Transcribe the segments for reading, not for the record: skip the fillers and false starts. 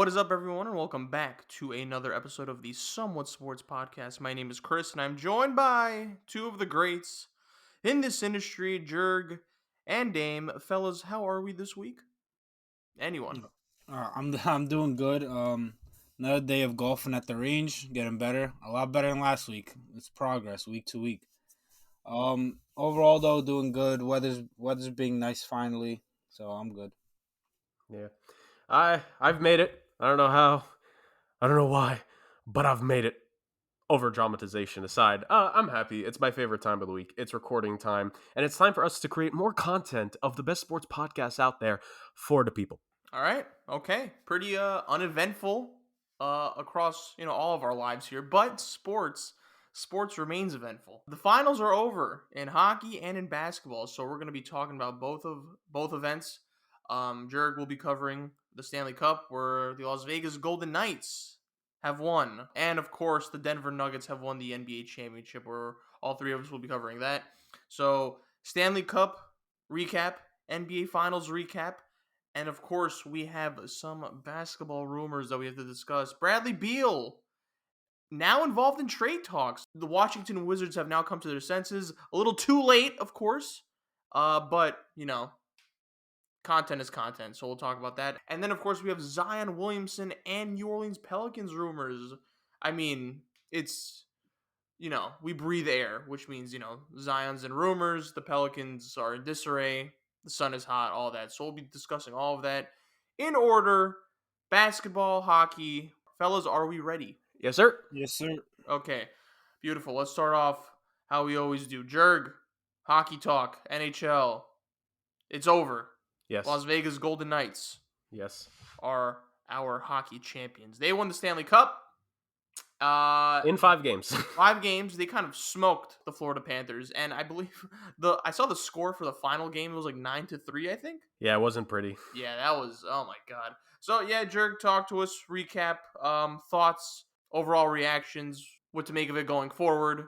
What is up, everyone, and welcome back to another episode of the Somewhat Sports Podcast. My name is Chris, and I'm joined by two of the greats in this industry, Jurg and Dame. Fellas, how are we this week? Anyone? I'm doing good. Another day of golfing at the range, getting better, a lot better than last week. It's progress week to week. Overall though, doing good. Weather's being nice finally, so I'm good. Yeah. I've made it. I don't know how. I don't know why, but I've made it. Over dramatization aside, I'm happy. It's my favorite time of the week. It's recording time, and it's time for us to create more content of the best sports podcasts out there for the people. All right. Okay. Pretty uneventful across, all of our lives here, but sports remains eventful. The finals are over in hockey and in basketball, so we're going to be talking about both events. Jurg will be covering the Stanley Cup, where the Las Vegas Golden Knights have won, and of course the Denver Nuggets have won the NBA championship, where all three of us will be covering that. So Stanley Cup recap, NBA Finals recap, and of course, we have some basketball rumors that we have to discuss. Bradley Beal, now involved in trade talks. The Washington Wizards have now come to their senses. A little too late, of course. But, content is content, so we'll talk about that. And then, of course, we have Zion Williamson and New Orleans Pelicans rumors. I mean, it's, we breathe air, which means, Zion's in rumors, the Pelicans are in disarray, the sun is hot, all that. So we'll be discussing all of that in order. Basketball, hockey. Fellas, are we ready? Yes, sir. Yes, sir. Okay, beautiful. Let's start off how we always do. Jurg, hockey talk, NHL. It's over. Yes. Las Vegas Golden Knights Yes. are our hockey champions. They won the Stanley Cup. In 5 games. 5 games, they kind of smoked the Florida Panthers, and I believe I saw the score for the final game. It was like 9-3, I think. Yeah, it wasn't pretty. Yeah, that was, oh my god. So yeah, Jurg, talk to us. Recap, thoughts, overall reactions, what to make of it going forward.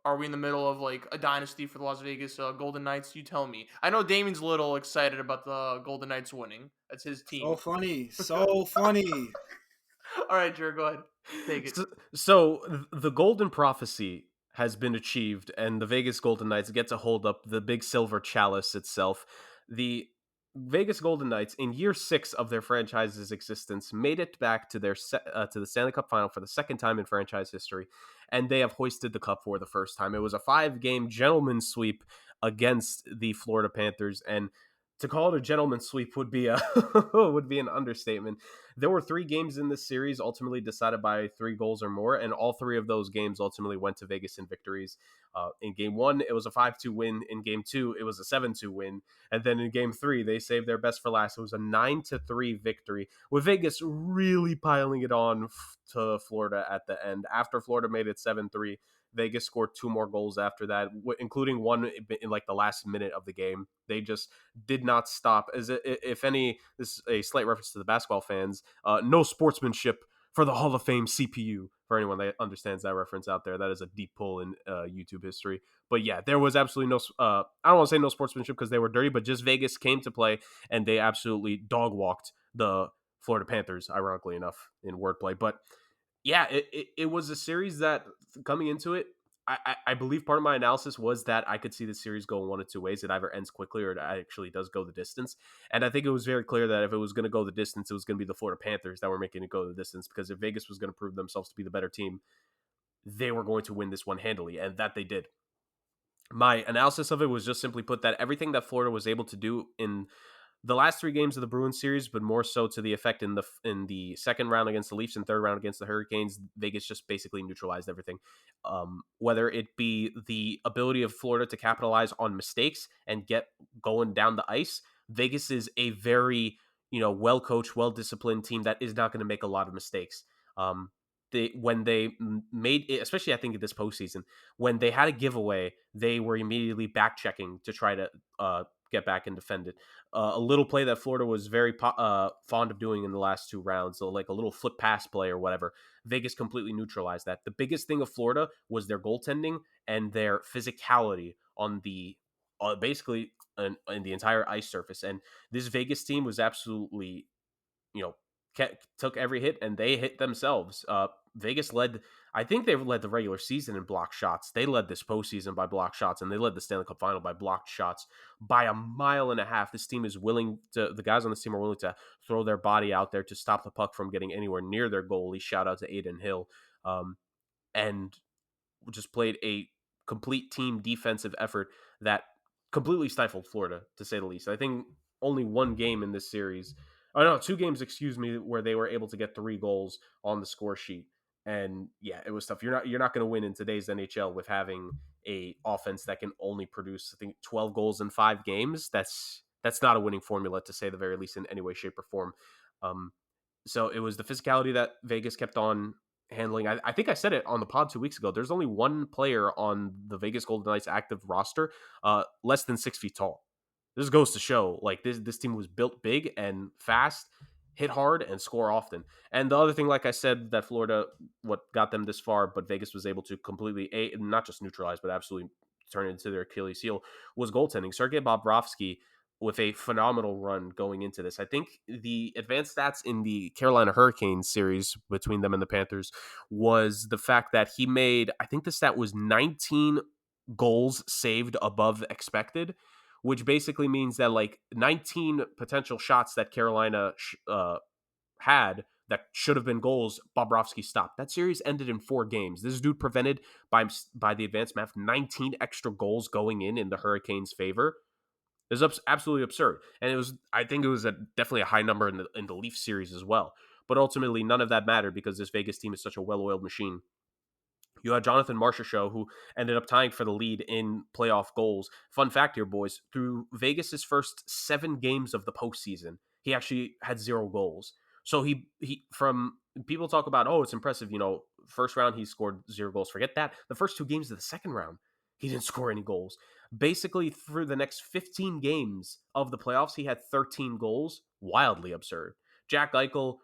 Are we in the middle of like a dynasty for the Las Vegas Golden Knights? You tell me. I know Damien's a little excited about the Golden Knights winning. That's his team. So funny, so funny. All right, Jurg, go ahead. Take it. So the golden prophecy has been achieved, and the Vegas Golden Knights get to hold up the big silver chalice itself. The Vegas Golden Knights, in year 6 of their franchise's existence, made it back to to the Stanley Cup final for the second time in franchise history, and they have hoisted the cup for the first time. It was a 5-game gentleman's sweep against the Florida Panthers, and to call it a gentleman's sweep would be would be an understatement. There were 3 games in this series, ultimately decided by 3 goals or more, and all 3 of those games ultimately went to Vegas in victories. In Game 1, it was a 5-2 win. In Game 2, it was a 7-2 win. And then in Game 3, they saved their best for last. It was a 9-3 victory, with Vegas really piling it on to Florida at the end. After Florida made it 7-3, Vegas scored 2 more goals after that, including one in like the last minute of the game. They just did not stop. If any, this is a slight reference to the basketball fans. No sportsmanship for the Hall of Fame CPU. For anyone that understands that reference out there, that is a deep pull in YouTube history. But yeah, there was absolutely no. I don't want to say no sportsmanship because they were dirty, but just Vegas came to play and they absolutely dog walked the Florida Panthers. Ironically enough, in wordplay, but yeah, it was a series that coming into it, I believe part of my analysis was that I could see the series going one of 2 ways. It either ends quickly or it actually does go the distance. And I think it was very clear that if it was going to go the distance, it was going to be the Florida Panthers that were making it go the distance, because if Vegas was going to prove themselves to be the better team, they were going to win this one handily, and that they did. My analysis of it was just simply put that everything that Florida was able to do in the last 3 games of the Bruins series, but more so to the effect in the second round against the Leafs and third round against the Hurricanes, Vegas just basically neutralized everything. Whether it be the ability of Florida to capitalize on mistakes and get going down the ice, Vegas is a very well-coached, well-disciplined team that is not going to make a lot of mistakes. When they made it, especially I think in this postseason, when they had a giveaway, they were immediately back-checking to try to get back and defend it. A little play that Florida was very fond of doing in the last 2 rounds, so like a little flip pass play or whatever. Vegas completely neutralized that. The biggest thing of Florida was their goaltending and their physicality on the basically in the entire ice surface. And this Vegas team was absolutely, took every hit, and they hit themselves. Vegas led. I think they led the regular season in block shots. They led this postseason by block shots, and they led the Stanley Cup final by blocked shots by a mile and a half. This team is willing to. The guys on this team are willing to throw their body out there to stop the puck from getting anywhere near their goalie. Shout out to Aiden Hill, and just played a complete team defensive effort that completely stifled Florida, to say the least. I think only one game in this series, oh no, 2 games, excuse me, where they were able to get 3 goals on the score sheet. And yeah, it was tough. You're not going to win in today's NHL with having a offense that can only produce, I think, 12 goals in 5 games. That's not a winning formula, to say the very least, in any way, shape, or form. So it was the physicality that Vegas kept on handling. I think I said it on the pod 2 weeks ago. There's only one player on the Vegas Golden Knights active roster less than 6 feet tall. This goes to show, like, this team was built big and fast, hit hard, and score often. And the other thing, like I said, that Florida, what got them this far, but Vegas was able to completely, not just neutralize, but absolutely turn it into their Achilles heel, was goaltending. Sergei Bobrovsky with a phenomenal run going into this. I think the advanced stats in the Carolina Hurricanes series between them and the Panthers was the fact that he made, I think the stat was 19 goals saved above expected, which basically means that like 19 potential shots that Carolina had that should have been goals, Bobrovsky stopped. That series ended in 4 games. This dude prevented, by the advanced math, 19 extra goals going in the Hurricanes' favor. It was absolutely absurd. And I think it was definitely a high number in the Leafs series as well. But ultimately, none of that mattered because this Vegas team is such a well-oiled machine. You had Jonathan Marchessault, who ended up tying for the lead in playoff goals. Fun fact here, boys, through Vegas's first 7 games of the postseason, he actually had 0 goals. So he from people talk about, oh, it's impressive, first round he scored 0 goals. Forget that. The first 2 games of the second round, he didn't score any goals. Basically, through the next 15 games of the playoffs, he had 13 goals. Wildly absurd. Jack Eichel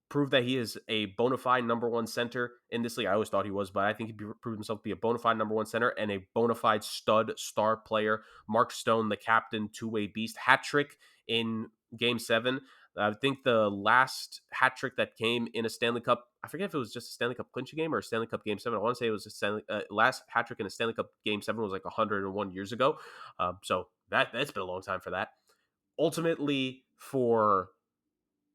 proved that he is a bona fide number 1 center in this league. I always thought he was, but I think he proved himself to be a bona fide number 1 center and a bona fide stud star player. Mark Stone, the captain, two-way beast. Hat trick in Game 7. I think the last hat trick that came in a Stanley Cup, I forget if it was just a Stanley Cup clinching game or a Stanley Cup Game 7. I want to say it was a last hat trick in a Stanley Cup Game 7 was like 101 years ago. So that's been a long time for that. Ultimately, for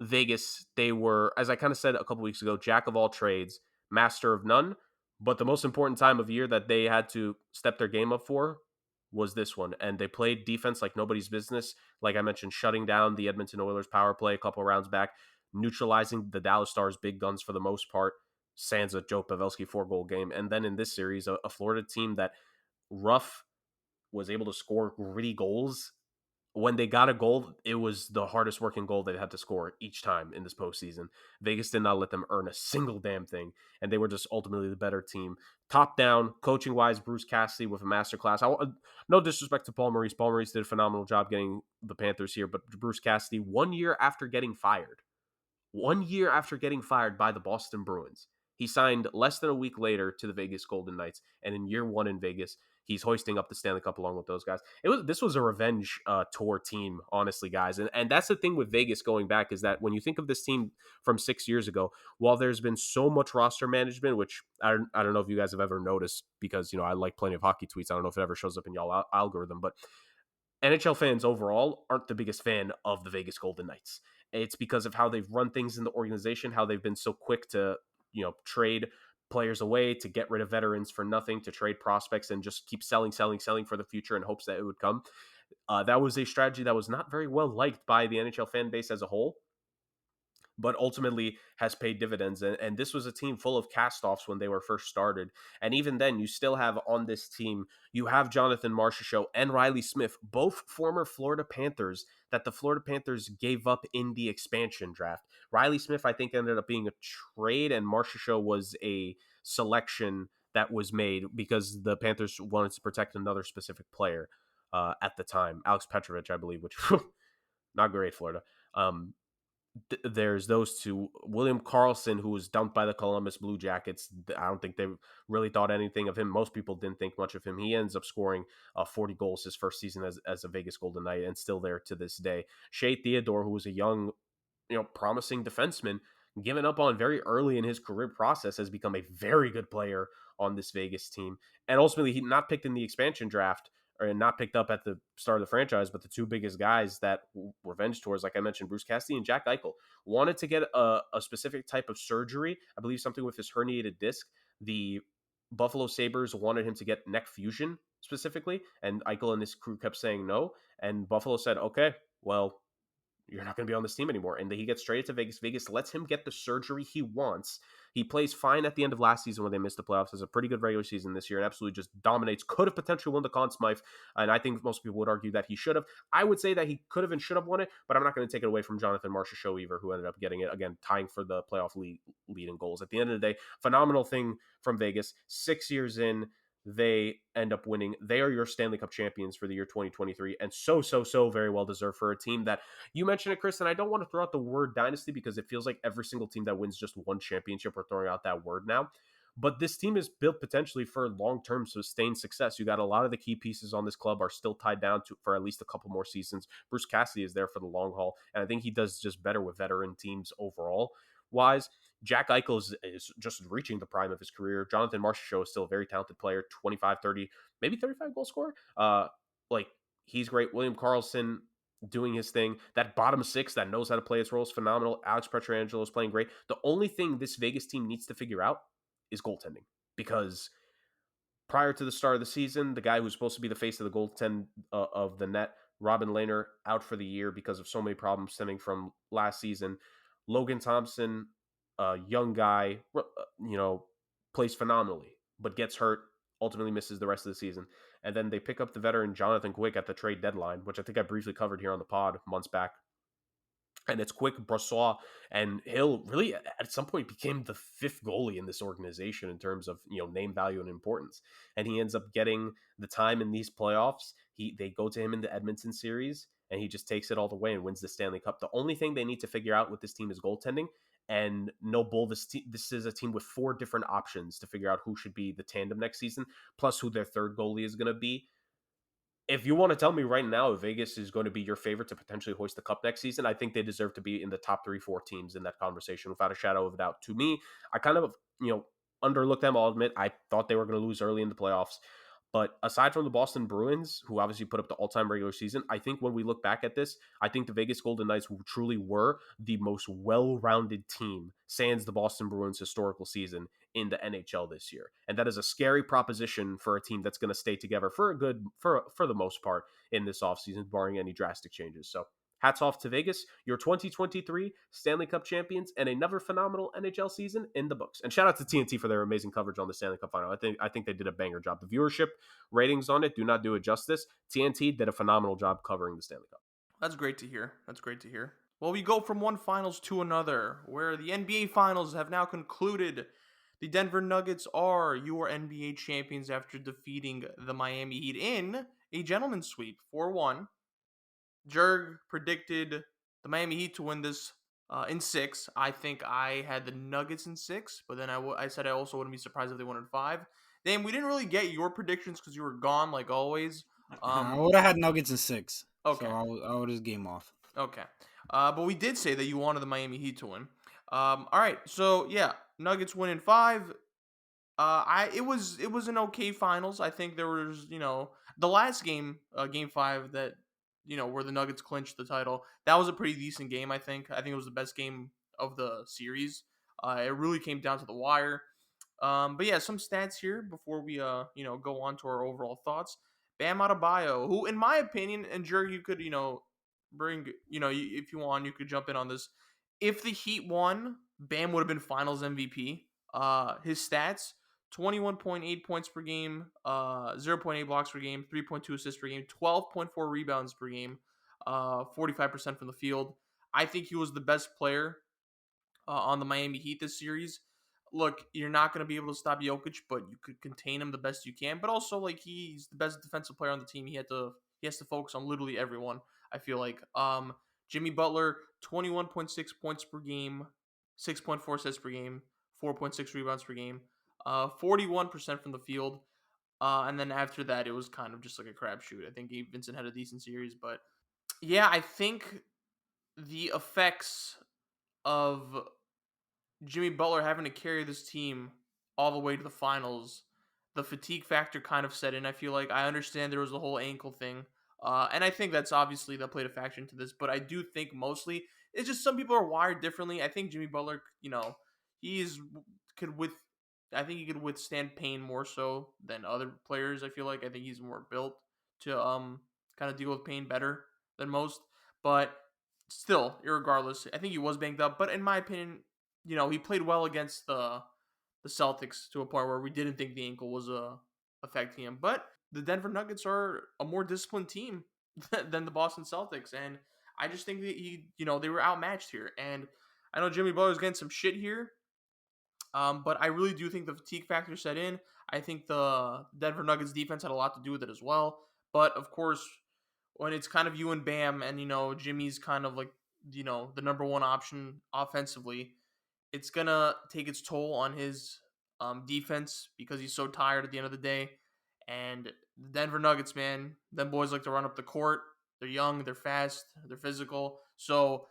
Vegas, they were, as I kind of said a couple weeks ago, jack of all trades, master of none. But the most important time of year that they had to step their game up for was this one. And they played defense like nobody's business. Like I mentioned, shutting down the Edmonton Oilers power play a couple of rounds back, neutralizing the Dallas Stars big guns for the most part, sans a Joe Pavelski 4-goal game. And then in this series, a Florida team that rough was able to score gritty goals. When they got a goal, it was the hardest working goal they've had to score each time in this postseason. Vegas did not let them earn a single damn thing, and they were just ultimately the better team. Top down, coaching-wise, Bruce Cassidy with a masterclass. No disrespect to Paul Maurice. Paul Maurice did a phenomenal job getting the Panthers here, but Bruce Cassidy, 1 year after getting fired by the Boston Bruins, he signed less than a week later to the Vegas Golden Knights, and in year 1 in Vegas, he's hoisting up the Stanley Cup along with those guys. This was a revenge tour team, honestly, guys. And that's the thing with Vegas going back is that when you think of this team from 6 years ago, while there's been so much roster management, which I don't know if you guys have ever noticed because, I like plenty of hockey tweets. I don't know if it ever shows up in y'all algorithm, but NHL fans overall aren't the biggest fan of the Vegas Golden Knights. It's because of how they've run things in the organization, how they've been so quick to, trade players away, to get rid of veterans for nothing, to trade prospects and just keep selling for the future in hopes that it would come. That was a strategy that was not very well liked by the NHL fan base as a whole, but ultimately has paid dividends. And this was a team full of cast-offs when they were first started. And even then, you still have on this team, you have Jonathan Marchessault and Riley Smith, both former Florida Panthers that the Florida Panthers gave up in the expansion draft. Riley Smith, I think, ended up being a trade, and Marchessault was a selection that was made because the Panthers wanted to protect another specific player at the time, Alex Petrovich, I believe, which not great, Florida. There's those two. William Karlsson, who was dumped by the Columbus Blue Jackets. I don't think they really thought anything of him. Most people didn't think much of him. He ends up scoring 40 goals his first season as a Vegas Golden Knight and still there to this day. Shea Theodore, who was a young, promising defenseman, given up on very early in his career process, has become a very good player on this Vegas team. And ultimately, he not picked in the expansion draft or not picked up at the start of the franchise, but the two biggest guys that revenge tours, like I mentioned, Bruce Cassidy and Jack Eichel, wanted to get a specific type of surgery. I believe something with his herniated disc. The Buffalo Sabres wanted him to get neck fusion specifically, and Eichel and his crew kept saying no. And Buffalo said, okay, well, you're not going to be on this team anymore. And he gets traded to Vegas. Vegas lets him get the surgery he wants. He plays fine at the end of last season when they missed the playoffs. Has a pretty good regular season this year and absolutely just dominates. Could have potentially won the Conn Smythe, and I think most people would argue that he should have. I would say that he could have and should have won it, but I'm not going to take it away from Jonathan Marchessault, who ended up getting it, again, tying for the playoff lead in goals. At the end of the day, phenomenal thing from Vegas. 6 years in, they end up winning. They are your Stanley Cup champions for the year 2023, and so very well deserved for a team that, you mentioned it, Chris, and I don't want to throw out the word dynasty because it feels like every single team that wins just one championship, we're throwing out that word now. But this team is built potentially for long-term sustained success. You got a lot of the key pieces on this club are still tied down to for at least a couple more seasons. Bruce Cassidy is there for the long haul, and I think he does just better with veteran teams overall. Wise, Jack Eichel is just reaching the prime of his career. Jonathan Marchessault is still a very talented player, 25, 30, maybe 35 goal scorer. He's great. William Karlsson doing his thing. That bottom six that knows how to play its role is phenomenal. Alex Pietrangelo is playing great. The only thing this Vegas team needs to figure out is goaltending, because prior to the start of the season, the guy who's supposed to be the face of the goaltend of the net, Robin Lehner, out for the year because of so many problems stemming from last season. Logan Thompson, a young guy, plays phenomenally, but gets hurt, ultimately misses the rest of the season. And then they pick up the veteran Jonathan Quick at the trade deadline, which I think I briefly covered here on the pod months back. And it's Quick, Brossoit, and Hill really at some point became the fifth goalie in this organization in terms of name value and importance. And he ends up getting the time in these playoffs. They go to him in the Edmonton series, and he just takes it all the way and wins the Stanley Cup. The only thing they need to figure out with this team is goaltending. And no bull, this is a team with 4 different options to figure out who should be the tandem next season, plus who their third goalie is going to be. If you want to tell me right now if Vegas is going to be your favorite to potentially hoist the cup next season, I think they deserve to be in the top 3-4 teams in that conversation without a shadow of a doubt. To me, I kind of, underlooked them. I'll admit, I thought they were going to lose early in the playoffs. But aside from the Boston Bruins, who obviously put up the all-time regular season, I think when we look back at this, I think the Vegas Golden Knights truly were the most well-rounded team, sans the Boston Bruins' historical season, in the NHL this year. And that is a scary proposition for a team that's going to stay together for the most part in this offseason, barring any drastic changes. So hats off to Vegas, your 2023 Stanley Cup champions, and another phenomenal NHL season in the books. And shout out to TNT for their amazing coverage on the Stanley Cup final. I think they did a banger job. The viewership ratings on it do not do it justice. TNT did a phenomenal job covering the Stanley Cup. That's great to hear. Well, we go from one finals to another, where the NBA finals have now concluded. The Denver Nuggets are your NBA champions after defeating the Miami Heat in a gentleman's sweep, 4-1. Jurg predicted the Miami Heat to win this in 6. I think I had the Nuggets in 6, but then I said I also wouldn't be surprised if they won in 5. Dan, we didn't really get your predictions because you were gone like always. I would have had Nuggets in 6. Okay. So I would just game off. Okay. But we did say that you wanted the Miami Heat to win. All right. So, yeah, Nuggets win in 5. It was an okay finals. I think there was, the last game, game 5 that, where the Nuggets clinched the title. That was a pretty decent game, I think. I think it was the best game of the series. It really came down to the wire. But yeah, some stats here before we go on to our overall thoughts. Bam Adebayo, who in my opinion, and Jurg, you could bring if you want, you could jump in on this. If the Heat won, Bam would have been Finals MVP. His stats: 21.8 points per game, 0.8 blocks per game, 3.2 assists per game, 12.4 rebounds per game, 45% from the field. I think he was the best player on the Miami Heat this series. Look, you're not going to be able to stop Jokic, but you could contain him the best you can. But also, he's the best defensive player on the team. He has to focus on literally everyone, I feel like. Jimmy Butler, 21.6 points per game, 6.4 assists per game, 4.6 rebounds per game, 41% from the field. And then after that, it was kind of just like a crapshoot. I think Gabe Vincent had a decent series. But yeah, I think the effects of Jimmy Butler having to carry this team all the way to the finals, the fatigue factor kind of set in. I feel like I understand there was the whole ankle thing, and I think that's obviously that played a factor into this. But I do think mostly it's just some people are wired differently. I think Jimmy Butler, he's could with. I think he could withstand pain more so than other players. I think he's more built to kind of deal with pain better than most. But still, irregardless, I think he was banged up. But in my opinion, he played well against the Celtics to a point where we didn't think the ankle was affecting him. But the Denver Nuggets are a more disciplined team than the Boston Celtics, and I just think that they were outmatched here. And I know Jimmy Butler's getting some shit here, but I really do think the fatigue factor set in. I think the Denver Nuggets defense had a lot to do with it as well. But of course, when it's kind of you and Bam, and Jimmy's kind of like the number one option offensively, it's gonna take its toll on his defense because he's so tired at the end of the day. And the Denver Nuggets, man, them boys like to run up the court. They're young, they're fast, they're physical. So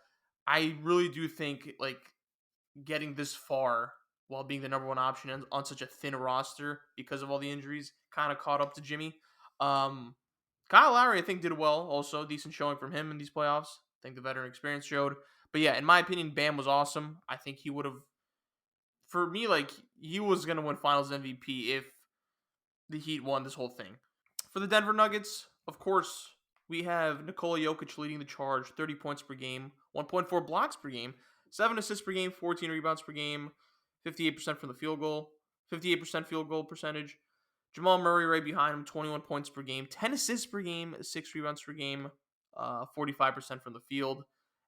I really do think like getting this far while being the number one option on such a thin roster because of all the injuries kind of caught up to Jimmy. Um, Kyle Lowry, I think, did well. Also, decent showing from him in these playoffs. I think the veteran experience showed. But yeah, in my opinion, Bam was awesome. I think he would have, for me, like he was gonna win Finals MVP if the Heat won this whole thing. For the Denver Nuggets, of course, we have Nikola Jokic leading the charge, 30 points per game, 1.4 blocks per game, 7 assists per game, 14 rebounds per game, 58% from the field goal, 58% field goal percentage. Jamal Murray right behind him, 21 points per game, 10 assists per game, 6 rebounds per game, 45% from the field.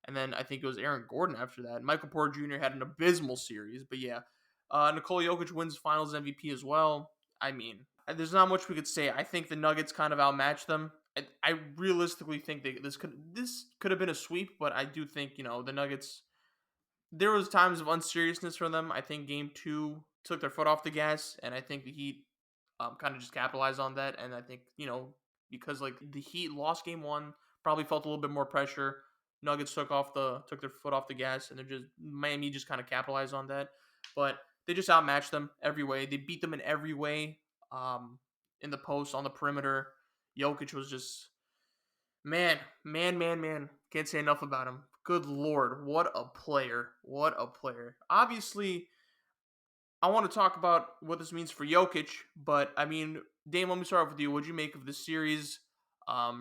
And then I think it was Aaron Gordon after that. Michael Porter Jr. had an abysmal series, but yeah. Nikola Jokic wins Finals MVP as well. I mean, there's not much we could say. I think the Nuggets kind of outmatched them. I realistically think this could have been a sweep, but I do think the Nuggets. There was times of unseriousness for them. I think Game 2 took their foot off the gas, and I think the Heat kind of just capitalized on that. And I think because like the Heat lost Game 1, probably felt a little bit more pressure. Nuggets took their foot off the gas, and Miami just kind of capitalized on that. But they just outmatched them every way. They beat them in every way. In the post, on the perimeter, Jokic was just man. Can't say enough about him. Good Lord, what a player! What a player! Obviously, I want to talk about what this means for Jokic, but I mean, Dame, let me start off with you. What'd you make of this series?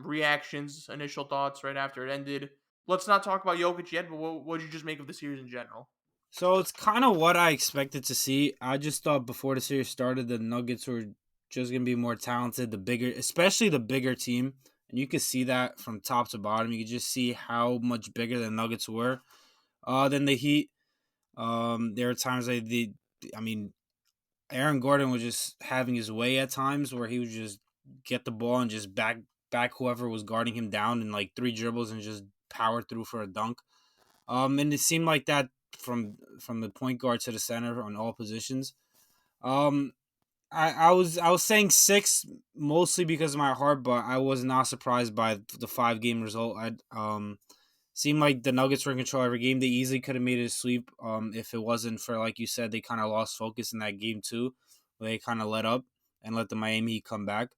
Reactions, initial thoughts right after it ended. Let's not talk about Jokic yet, but what'd you just make of the series in general? So it's kind of what I expected to see. I just thought before the series started, the Nuggets were just gonna be more talented, especially the bigger team, and you could see that from top to bottom. You could just see how much bigger the Nuggets were than the Heat. There were times I mean, Aaron Gordon was just having his way at times where he would just get the ball and just back whoever was guarding him down in like 3 dribbles and just power through for a dunk. And it seemed like that from the point guard to the center on all positions. Um, I was saying 6 mostly because of my heart, but I was not surprised by the 5-game result. I seemed like the Nuggets were in control every game. They easily could have made it a sweep if it wasn't for, like you said, they kind of lost focus in that game too. Where they kind of let up and let the Miami Heat come back.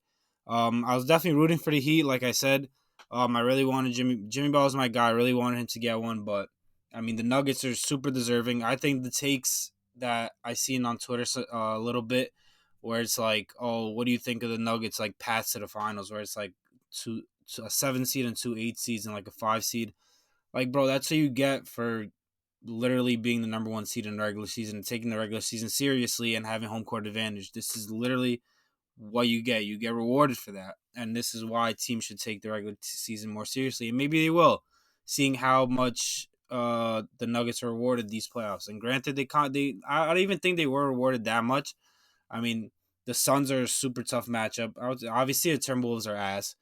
I was definitely rooting for the Heat, like I said. I really wanted Jimmy Ball was my guy. I really wanted him to get one, but I mean the Nuggets are super deserving. I think the takes that I seen on Twitter a little bit, where it's like, oh, what do you think of the Nuggets like paths to the finals? Where it's like a 7 seed and 2 8 seeds and like a 5 seed. Like, bro, that's what you get for literally being the number 1 seed in the regular season and taking the regular season seriously and having home court advantage. This is literally what you get. You get rewarded for that. And this is why teams should take the regular season more seriously. And maybe they will, seeing how much the Nuggets are rewarded these playoffs. And granted, I don't even think they were rewarded that much. I mean, the Suns are a super tough matchup. Obviously, the Timberwolves are ass.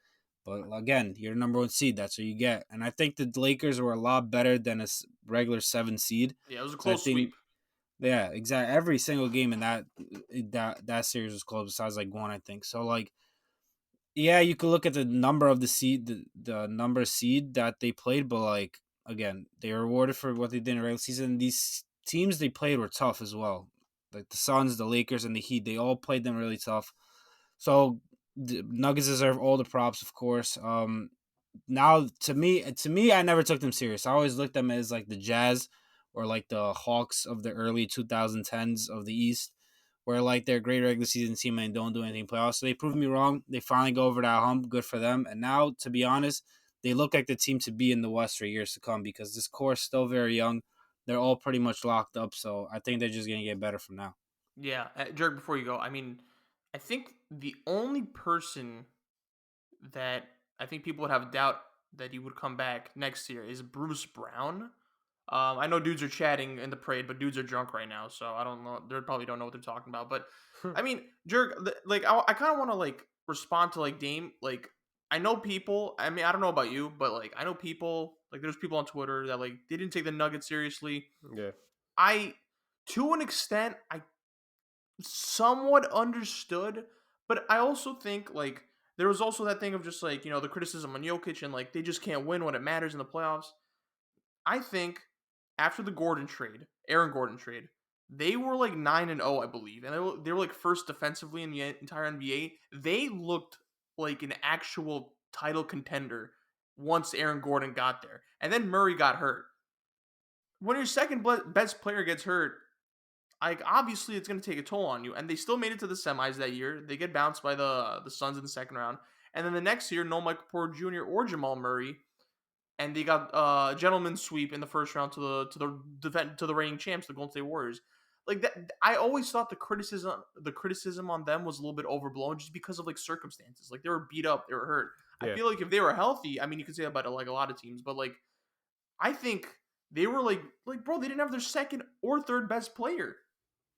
But again, you're the number 1 seed. That's what you get. And I think the Lakers were a lot better than a regular 7 seed. Yeah, it was a close sweep. Yeah, exactly. Every single game in that series was close, besides like one, I think. So like, yeah, you could look at the number of the seed, the number of seed that they played, but like again, they were rewarded for what they did in the regular season. These teams they played were tough as well. Like the Suns, the Lakers, and the Heat, they all played them really tough. So the Nuggets deserve all the props, of course. Now to me, I never took them serious. I always looked at them as like the Jazz or like the Hawks of the early 2010s of the East, where like they're a great regular season team and don't do anything playoffs. So they proved me wrong. They finally go over that hump. Good for them. And now, to be honest, they look like the team to be in the West for years to come because this core is still very young. They're all pretty much locked up. So I think they're just gonna get better from now. Yeah, Jurg, before you go, I mean, I think the only person that I think people would have doubt that he would come back next year is Bruce Brown. I know dudes are chatting in the parade, but dudes are drunk right now, so I don't know. They probably don't know what they're talking about. But I mean, Jurg, like I kind of want to like respond to like Dame. Like I know people. I mean, I don't know about you, but like I know people. Like there's people on Twitter that like they didn't take the Nuggets seriously. Yeah. I, to an extent, I somewhat understood, but I also think like there was also that thing of just like the criticism on Jokic and like they just can't win when it matters in the playoffs. I think after the Aaron Gordon trade, they were like 9-0, I believe, and they were like first defensively in the entire NBA. They looked like an actual title contender once Aaron Gordon got there, and then Murray got hurt. When your second best player gets hurt, like obviously it's going to take a toll on you. And they still made it to the semis that year. They get bounced by the Suns in the second round, and then the next year, no Michael Porter Jr. or Jamal Murray, and they got a gentleman's sweep in the first round to the reigning champs, the Golden State Warriors. Like that, I always thought the criticism on them was a little bit overblown just because of like circumstances. Like they were beat up, they were hurt. Yeah. I feel like if they were healthy, I mean, you could say that about like a lot of teams, but like I think they were like bro, they didn't have their second or third best player.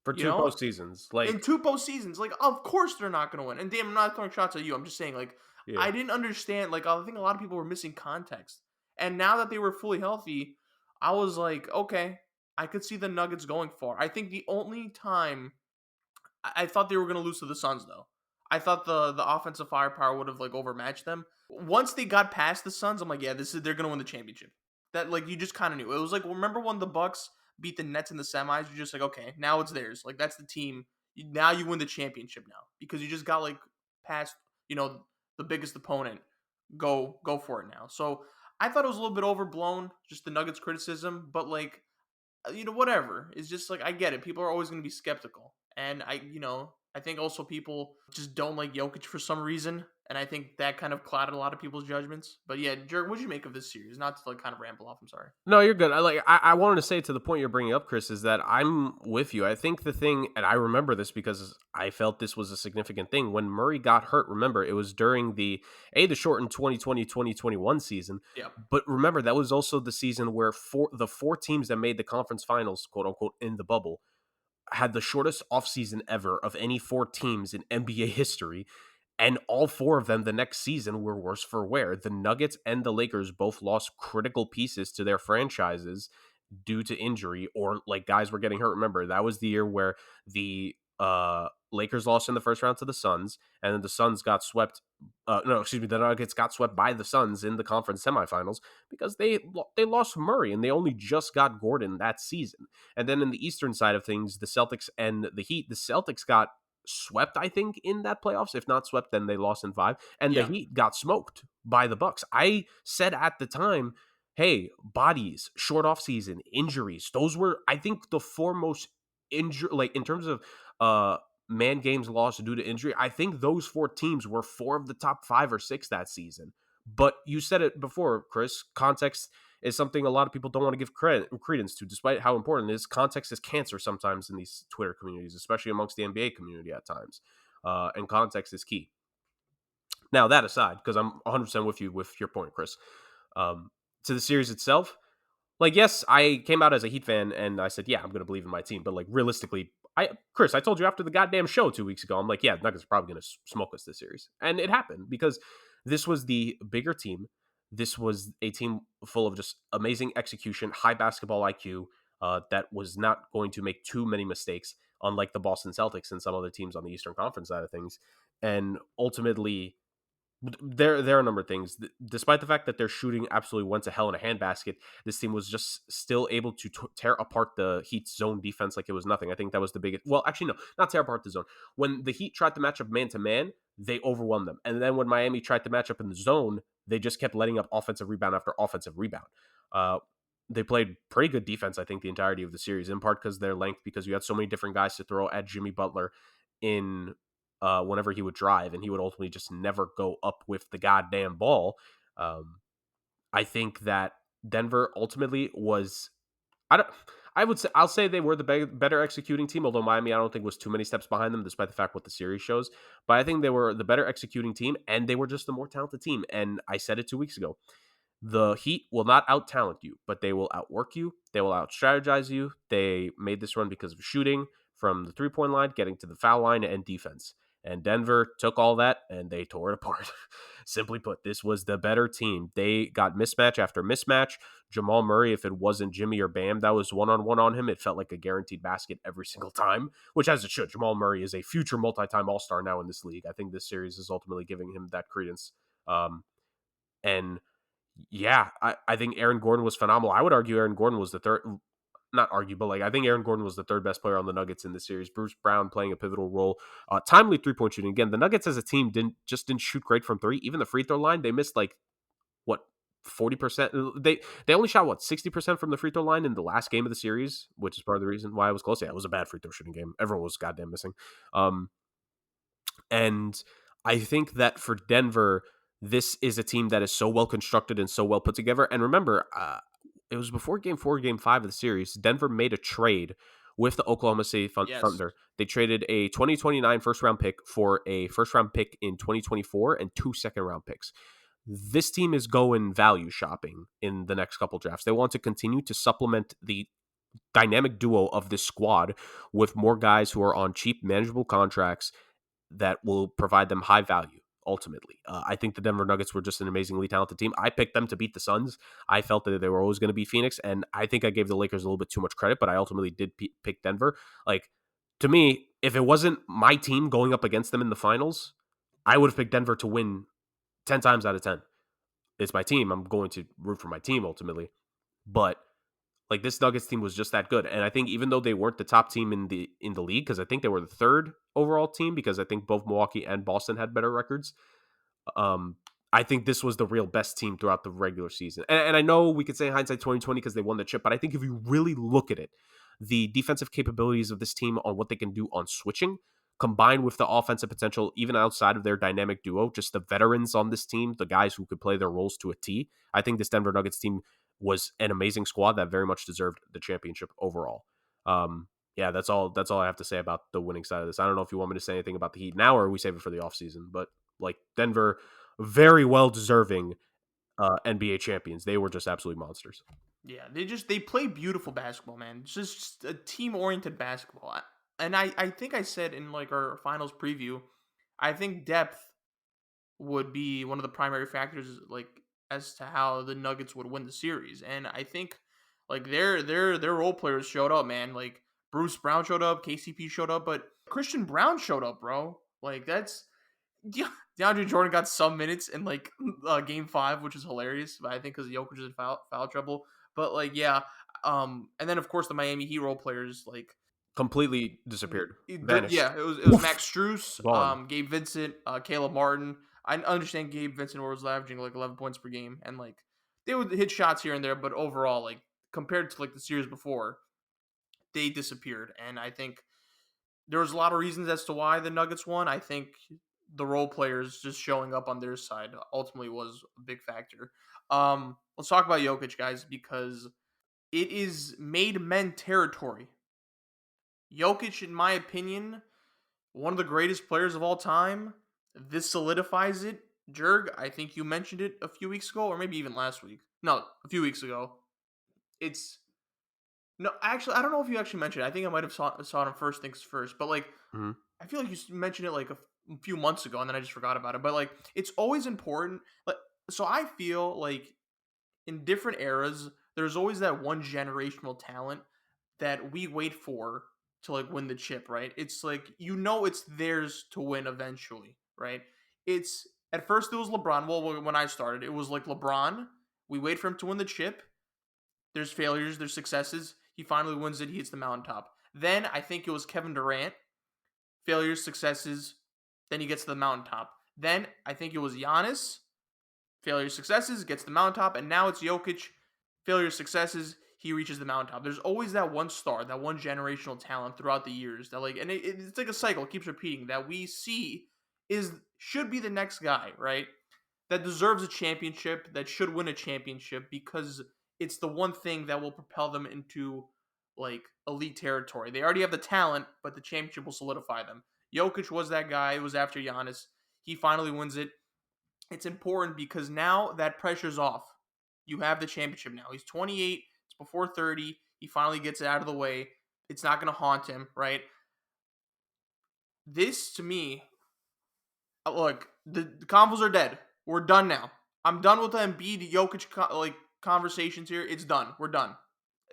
For You two know, postseasons. in Like, 2 postseasons, like of course they're not going to win. And damn, I'm not throwing shots at you. I'm just saying, like, yeah. I didn't understand. Like, I think a lot of people were missing context. And now that they were fully healthy, I was like, okay, I could see the Nuggets going far. I think the only time I thought they were going to lose to the Suns, though. I thought the offensive firepower would have like overmatched them. Once they got past the Suns, I'm like, yeah, they're going to win the championship. That like you just kind of knew. It was like remember when the Bucks beat the Nets in the semis? You're just like, okay, now it's theirs. Like that's the team. Now you win the championship now because you just got like past the biggest opponent. Go for it now. So I thought it was a little bit overblown, just the Nuggets criticism, but like whatever. It's just like I get it. People are always going to be skeptical, and I think also people just don't like Jokic for some reason, and I think that kind of clouded a lot of people's judgments. But yeah, Jurg, what'd you make of this series? Not to like kind of ramble off. I'm sorry. No, you're good. I wanted to say to the point you're bringing up, Chris, is that I'm with you. I think the thing, and I remember this because I felt this was a significant thing. When Murray got hurt, remember, it was during the shortened 2020-2021 season. Yeah. But remember, that was also the season where the four teams that made the conference finals, quote unquote, in the bubble, had the shortest offseason ever of any four teams in NBA history. And all four of them the next season were worse for wear. The Nuggets and the Lakers both lost critical pieces to their franchises due to injury or like guys were getting hurt. Remember, that was the year where the Lakers lost in the first round to the Suns, and then the Suns got swept. The Nuggets got swept by the Suns in the conference semifinals because they lost Murray and they only just got Gordon that season. And then in the Eastern side of things, the Celtics and the Heat, the Celtics got swept, I think, in that playoffs. If not swept, then they lost in 5. And the Heat got smoked by the Bucks. I said at the time, hey, bodies, short off season, injuries. Those were, I think, the foremost injury, like in terms of man games lost due to injury. I think those four teams were 4 of the top 5 or 6 that season. But you said it before, Chris, context is something a lot of people don't want to give credence to, despite how important it is. Context is cancer sometimes in these Twitter communities, especially amongst the NBA community at times. And context is key. Now, that aside, because I'm 100% with you with your point, Chris, to the series itself, like, yes, I came out as a Heat fan and I said, yeah, I'm going to believe in my team. But like realistically, Chris, I told you after the goddamn show 2 weeks ago, I'm like, yeah, Nuggets are probably going to smoke us this series. And it happened because this was the bigger team. This was a team full of just amazing execution, high basketball IQ that was not going to make too many mistakes, unlike the Boston Celtics and some other teams on the Eastern Conference side of things. And ultimately, There are a number of things. Despite the fact that their shooting absolutely went to hell in a handbasket, this team was just still able to tear apart the Heat's zone defense like it was nothing. I think that was the biggest. Well, actually, no, not tear apart the zone. When the Heat tried to match up man to man, they overwhelmed them. And then when Miami tried to match up in the zone, they just kept letting up offensive rebound after offensive rebound. Uh, they played pretty good defense, I think, the entirety of the series, in part because of their length, because you had so many different guys to throw at Jimmy Butler in whenever he would drive, and he would ultimately just never go up with the goddamn ball. Um, I think that Denver ultimately was. I don't. I would say I'll say they were the better executing team, although Miami I don't think was too many steps behind them, despite the fact what the series shows. But I think they were the better executing team, and they were just the more talented team. And I said it 2 weeks ago. The Heat will not out talent you, but they will outwork you. They will out strategize you. They made this run because of shooting from the 3-point line, getting to the foul line, and defense. And Denver took all that and they tore it apart. Simply put, this was the better team. They got mismatch after mismatch. Jamal Murray, if it wasn't Jimmy or Bam that was one-on-one on him, it felt like a guaranteed basket every single time, which as it should. Jamal Murray is a future multi-time All-Star now in this league. I think this series is ultimately giving him that credence. And yeah, I think Aaron Gordon was phenomenal. I would argue Aaron Gordon was the third, not argue, but like I think Aaron Gordon was the third best player on the Nuggets in this series. Bruce Brown playing a pivotal role. Timely 3-point shooting. Again, the Nuggets as a team didn't shoot great from three. Even the free throw line, they missed like what 40%. They only shot what 60% from the free throw line in the last game of the series, which is part of the reason why it was close. Yeah, it was a bad free throw shooting game. Everyone was goddamn missing. And I think that for Denver, this is a team that is so well constructed and so well put together. And remember, it was before Game 4, Game 5 of the series. Denver made a trade with the Oklahoma City Thunder. They traded a 2029 first-round pick for a first-round pick in 2024 and 2 second-round picks. This team is going value shopping in the next couple drafts. They want to continue to supplement the dynamic duo of this squad with more guys who are on cheap, manageable contracts that will provide them high value. Ultimately, I think the Denver Nuggets were just an amazingly talented team. I picked them to beat the Suns. I felt that they were always going to be Phoenix, and I think I gave the Lakers a little bit too much credit, but I ultimately did pick Denver. Like, to me, if it wasn't my team going up against them in the finals, I would have picked Denver to win 10 times out of 10. It's my team. I'm going to root for my team ultimately. But like this Nuggets team was just that good. And I think even though they weren't the top team in the league, because I think they were the third overall team, because I think both Milwaukee and Boston had better records. I think this was the real best team throughout the regular season. And I know we could say hindsight 2020 because they won the chip, but I think if you really look at it, the defensive capabilities of this team on what they can do on switching, combined with the offensive potential, even outside of their dynamic duo, just the veterans on this team, the guys who could play their roles to a T. I think this Denver Nuggets team was an amazing squad that very much deserved the championship overall. Yeah, that's all I have to say about the winning side of this. I don't know if you want me to say anything about the Heat now or we save it for the offseason, but like Denver, very well deserving NBA champions. They were just absolute monsters. Yeah, they play beautiful basketball, man. It's just a team-oriented basketball. And I think I said in like our finals preview, I think depth would be one of the primary factors like as to how the Nuggets would win the series. And I think like their role players showed up, man. Like Bruce Brown showed up, KCP showed up, but Christian Brown showed up, bro. Like that's DeAndre Jordan got some minutes in like game 5, which is hilarious. But I think because Jokic is in foul trouble. But like yeah, and then of course the Miami Heat role players like completely disappeared, vanished. Yeah, it was Max Strus, Gone. Gabe Vincent, Caleb Martin. I understand Gabe Vincent was averaging like 11 points per game, and like they would hit shots here and there, but overall, like compared to like the series before, they disappeared. And I think there was a lot of reasons as to why the Nuggets won. I think the role players just showing up on their side ultimately was a big factor. Let's talk about Jokic, guys, because it is made men territory. Jokic, in my opinion, one of the greatest players of all time. This solidifies it. Jurg, I think you mentioned it a few weeks ago, or maybe even last week. No, a few weeks ago. It's no, actually, I don't know if you actually mentioned it. I think I might have saw it on First Things First, but like, I feel like you mentioned it like a few months ago, and then I just forgot about it. But like, it's always important. Like, so I feel like in different eras, there's always that one generational talent that we wait for to like win the chip, right? It's like it's theirs to win eventually, right? It's At first, it was LeBron. Well, when I started, it was like LeBron. We wait for him to win the chip. There's failures, there's successes. He finally wins it. He hits the mountaintop. Then I think it was Kevin Durant. Failures, successes. Then he gets to the mountaintop. Then I think it was Giannis. Failures, successes, gets to the mountaintop. And now it's Jokic. Failures, successes, he reaches the mountaintop. There's always that one star, that one generational talent throughout the years that it's like a cycle. It keeps repeating that we see should be the next guy, right? That deserves a championship, that should win a championship because it's the one thing that will propel them into like elite territory. They already have the talent, but the championship will solidify them. Jokic was that guy. It was after Giannis. He finally wins it. It's important because now that pressure's off. You have the championship now. He's 28. It's before 30. He finally gets it out of the way. It's not going to haunt him, right? This, to me, look, the convos are dead. We're done now. I'm done with the Embiid Jokic conversations here. It's done. We're done.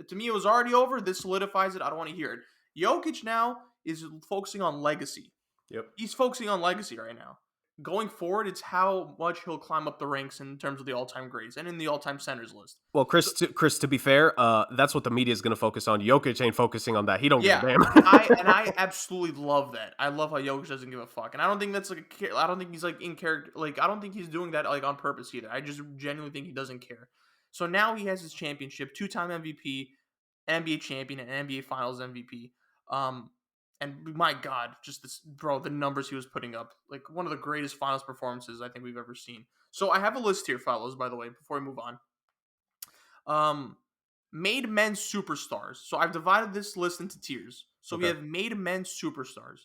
To me, it was already over. This solidifies it. I don't want to hear it. Jokic now is focusing on legacy. Yep. He's focusing on legacy right now. Going forward, it's how much he'll climb up the ranks in terms of the all-time greats and in the all-time centers list. Well, Chris, to be fair, that's what the media is going to focus on. Jokic ain't focusing on that. He don't give a damn. I absolutely love that. I love how Jokic doesn't give a fuck, and I don't think that's I don't think he's in character. I don't think he's doing that on purpose either. I just genuinely think he doesn't care. So now he has his championship, 2-time MVP, NBA champion, and NBA Finals MVP. And my God, just the numbers he was putting up, one of the greatest finals performances I think we've ever seen. So I have a list here, fellas, by the way, before we move on. Made men superstars. So I've divided this list into tiers. So we have made men superstars.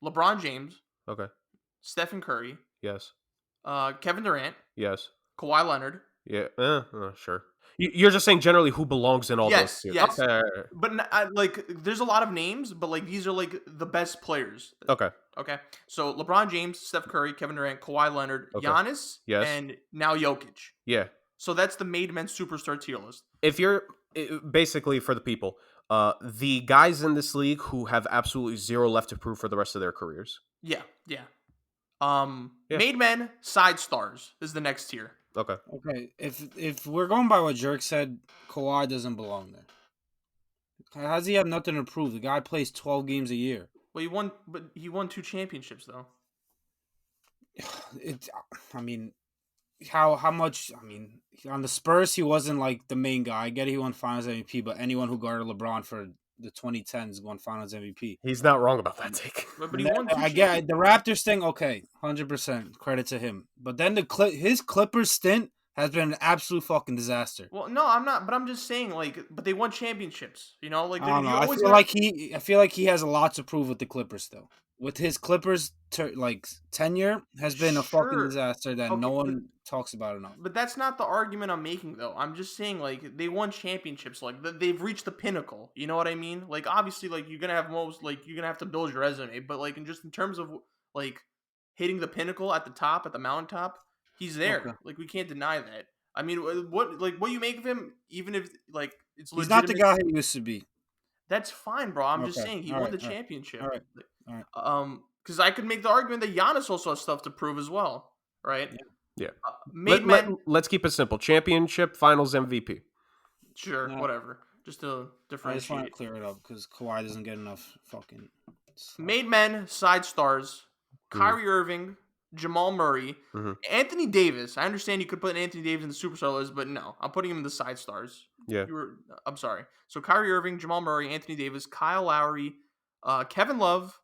LeBron James. Okay. Stephen Curry. Yes. Kevin Durant. Yes. Kawhi Leonard. Yeah. Sure. You're just saying generally who belongs in all those tiers. Yes. Okay. But there's a lot of names, but these are the best players. Okay. So LeBron James, Steph Curry, Kevin Durant, Kawhi Leonard, Giannis, and now Jokic. Yeah. So that's the made men superstar tier list. If you're basically for the people, the guys in this league who have absolutely zero left to prove for the rest of their careers. Yeah. Made men side stars is the next tier. Okay. If we're going by what Jurg said, Kawhi doesn't belong there. How does he have nothing to prove? The guy plays 12 games a year. Well, he won 2 championships though. How much? On the Spurs, he wasn't the main guy. I get he won Finals MVP, but anyone who guarded LeBron for the 2010s won Finals MVP. He's not wrong about that take. But he won 2 I get the Raptors thing. Okay, 100% credit to him. But then his Clippers stint has been an absolute fucking disaster. Well, no, I'm not. But I'm just saying, but they won championships. I don't know. I feel like he has a lot to prove with the Clippers, though. With his Clippers, tenure has been a fucking disaster that no one talks about enough. But that's not the argument I'm making, though. I'm just saying, they won championships. They've reached the pinnacle. You know what I mean? Obviously, you're gonna have you're gonna have to build your resume. But in terms of hitting the pinnacle at the top, at the mountaintop, he's there. Okay. We can't deny that. I mean, what you make of him? Even if it's he's not the guy he used to be. That's fine, bro. I'm just saying he won the championship. All right. Because I could make the argument that Giannis also has stuff to prove as well, right? Yeah. Let's keep it simple. Championship, Finals MVP. Sure, whatever. Just to differentiate. I just want to clear it up because Kawhi doesn't get enough fucking stuff. Made men, side stars. Kyrie Irving, Jamal Murray, Anthony Davis. I understand you could put Anthony Davis in the superstar list, but no, I'm putting him in the side stars. Yeah. I'm sorry. So Kyrie Irving, Jamal Murray, Anthony Davis, Kyle Lowry, Kevin Love,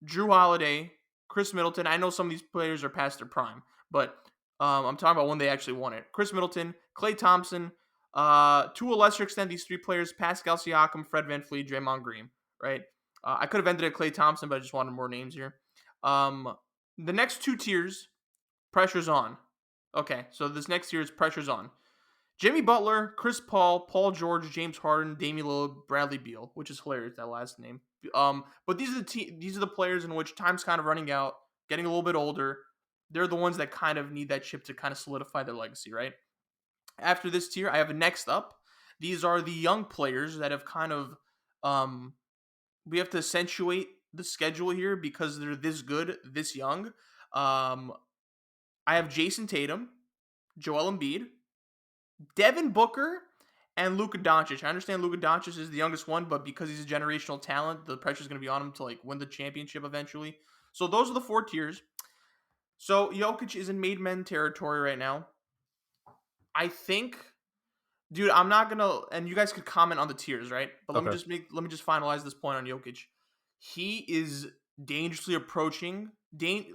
Drew Holiday, Chris Middleton. I know some of these players are past their prime, but I'm talking about when they actually won it. Chris Middleton, Klay Thompson, to a lesser extent, these 3 players, Pascal Siakam, Fred VanVleet, Draymond Green, right? I could have ended at Klay Thompson, but I just wanted more names here. The next 2 tiers, pressure's on. Okay, so this next tier is pressure's on. Jimmy Butler, Chris Paul, Paul George, James Harden, Damian Lillard, Bradley Beal, which is hilarious, that last name. But these are the players in which time's kind of running out, getting a little bit older. They're the ones that kind of need that chip to kind of solidify their legacy, right? After this tier, I have next up. These are the young players that have kind of we have to accentuate the schedule here because they're this good, this young. I have Jason Tatum, Joel Embiid, Devin Booker, and Luka Doncic. I understand Luka Doncic is the youngest one, but because he's a generational talent, the pressure is going to be on him to like win the championship eventually. So those are the 4 tiers. So Jokic is in made men territory right now. I think, dude, I'm not gonna, and you guys could comment on the tiers, right? But let me Okay. just finalize this point on Jokic. He is dangerously approaching,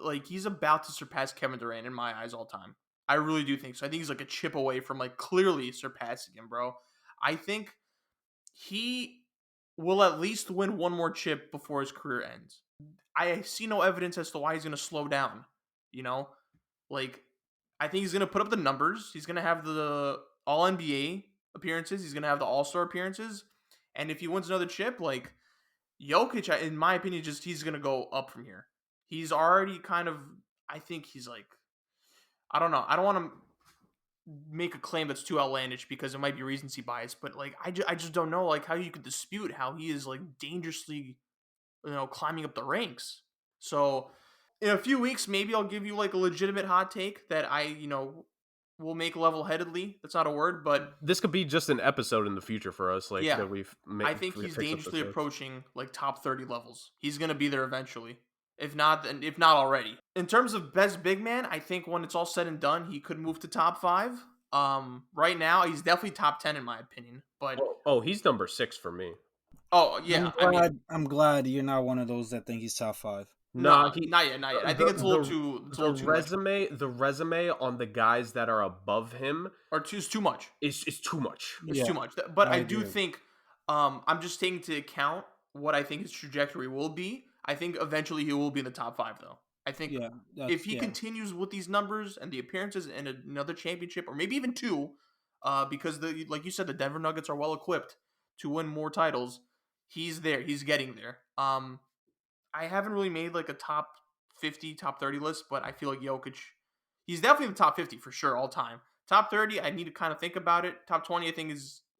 like he's about to surpass Kevin Durant in my eyes all time. I really do think so. I think he's like a chip away from like clearly surpassing him, bro. I think he will at least win one more chip before his career ends. I see no evidence as to why he's gonna slow down. You know, like I think he's gonna put up the numbers. He's gonna have the All NBA appearances. He's gonna have the All Star appearances. And if he wins another chip, like Jokic, in my opinion, just he's gonna go up from here. He's already kind of. I think he's like. I don't know. I don't want to make a claim that's too outlandish because it might be recency bias, but like I just don't know like how you could dispute how he is like dangerously, climbing up the ranks. So in a few weeks, maybe I'll give you like a legitimate hot take that will make level-headedly. That's not a word, but This could be just an episode in the future for us, like yeah, that we've I think he's dangerously approaching like top 30 levels. He's gonna be there eventually. If not already. In terms of best big man, I think when it's all said and done, he could move to top 5. Right now, he's definitely top 10 in my opinion. But Oh, he's number 6 for me. oh I'm yeah, I mean, glad. I'm glad you're not one of those that think he's top 5. Nah, no, not yet. I think it's a little too. It's a little too much. The resume on the guys that are above him Or it's too much. is too much. It's Yeah, too much. But I I do agree. think, I'm just taking into account what I think his trajectory will be. I think eventually he will be in the top 5, though. I think Yeah, if he continues with these numbers and the appearances and another championship, or maybe even 2, because like you said, the Denver Nuggets are well equipped to win more titles. He's there. He's getting there. I haven't really made like a top 50, top 30 list, but I feel like Jokic, he's definitely in the top 50 for sure all time. Top 30, I need to kind of think about it. Top 20, I think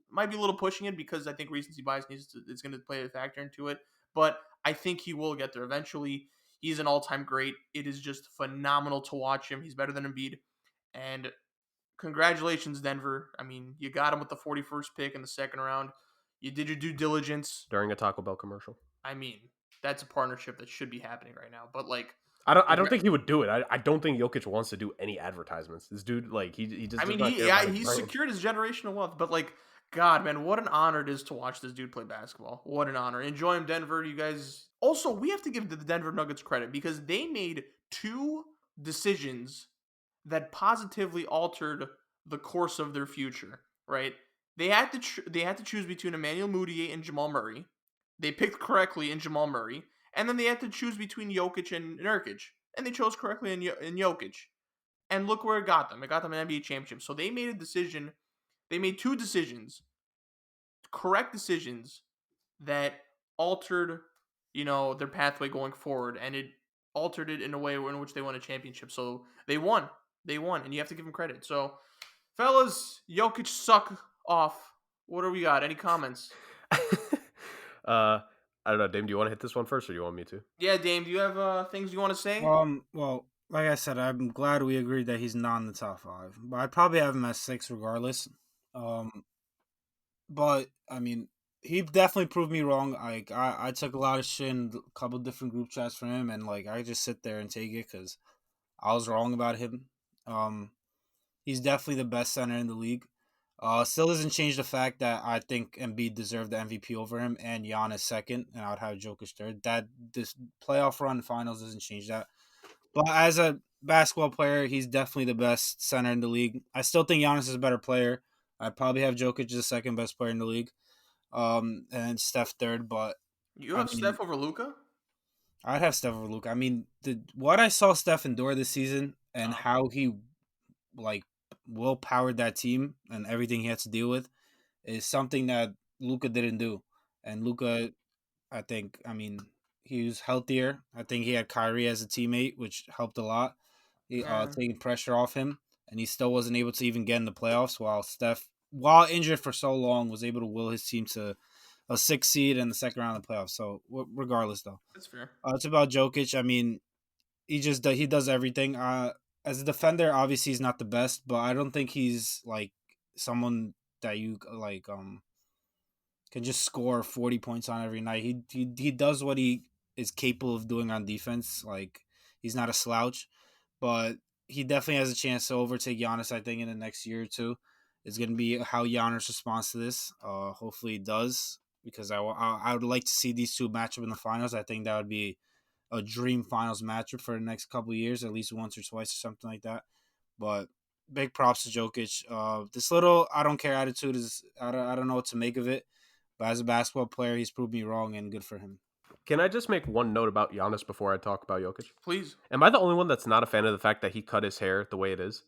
might be a little pushing it because I think recency bias is going to play a factor into it. But I think he will get there eventually. He's an all-time great. It is just phenomenal to watch him. He's better than Embiid. And congratulations, Denver. I mean, you got him with the 41st pick in the second round. You did your due diligence. During a Taco Bell commercial. I mean, that's a partnership that should be happening right now. But like, I don't think he would do it. I don't think Jokic wants to do any advertisements. This dude, like, he just. I mean, does not care about his he's brand. secured his generational wealth. But like, God, man, what an honor it is to watch this dude play basketball. What an honor. Enjoy him, Denver. You guys. Also, we have to give the Denver Nuggets credit because they made 2 decisions that positively altered the course of their future. Right? They had to choose between Emmanuel Mudiay and Jamal Murray. They picked correctly in Jamal Murray, and then they had to choose between Jokic and Nurkic, and they chose correctly in Jokic. And look where it got them. It got them an NBA championship. So they made a decision. They made 2 decisions, correct decisions that altered, their pathway going forward, and it altered it in a way in which they won a championship. So they won. They won, and you have to give them credit. So, fellas, Jokic suck off. What do we got? Any comments? I don't know, Dame. Do you want to hit this one first, or do you want me to? Yeah, Dame. Do you have things you want to say? Well, like I said, I'm glad we agreed that he's not in the top 5, but I'd probably have him at 6 regardless. But I mean, he definitely proved me wrong. Like I took a lot of shit in a couple different group chats from him, and like I just sit there and take it because I was wrong about him. He's definitely the best center in the league. Still doesn't change the fact that I think Embiid deserved the MVP over him and Giannis second, and I would have Jokic third. That this playoff run finals doesn't change that. But as a basketball player, he's definitely the best center in the league. I still think Giannis is a better player. I'd probably have Jokic as the second best player in the league, and Steph third. But You have Steph over Luka? I'd have Steph over Luka. I mean, what I saw Steph endure this season and how he like willpowered that team and everything he had to deal with is something that Luka didn't do. And Luka, I think, he was healthier. I think he had Kyrie as a teammate, which helped a lot. He taking pressure off him, and he still wasn't able to even get in the playoffs. While Steph, while injured for so long, was able to will his team to a 6th seed in the second round of the playoffs. So regardless, though, That's fair. it's about Jokic. I mean, he does everything. as a defender, obviously he's not the best, but I don't think he's like someone that you like can just score 40 points on every night. He does what he is capable of doing on defense. Like he's not a slouch, but he definitely has a chance to overtake Giannis. I think in the next year or two, it's going to be how Giannis responds to this. Hopefully, he does because I would like to see these two match up in the finals. I think that would be a dream finals matchup for the next couple of years, at least once or twice or something like that. But big props to Jokic. This little I don't care attitude is I don't know what to make of it. But as a basketball player, he's proved me wrong, and good for him. Can I just make one note about Giannis before I talk about Jokic? Please. Am I the only one that's not a fan of the fact that he cut his hair the way it is?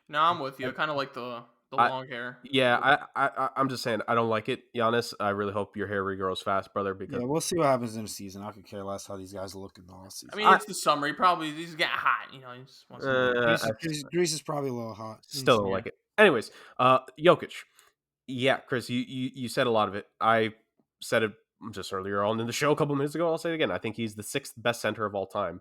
No, I'm with you. I kind of like the I, long hair. yeah, I'm just saying I don't like it, Giannis. I really hope your hair regrows fast, brother. Because Yeah, we'll see what happens in the season. I could care less how these guys look in the off season. I mean, it's the summer. He's getting hot. He just wants to. Greece is probably a little hot. Still don't like it. Anyways, Jokic. Yeah, Chris, you said a lot of it. I said it just earlier on in the show a couple minutes ago. I'll say it again. I think he's the 6th best center of all time,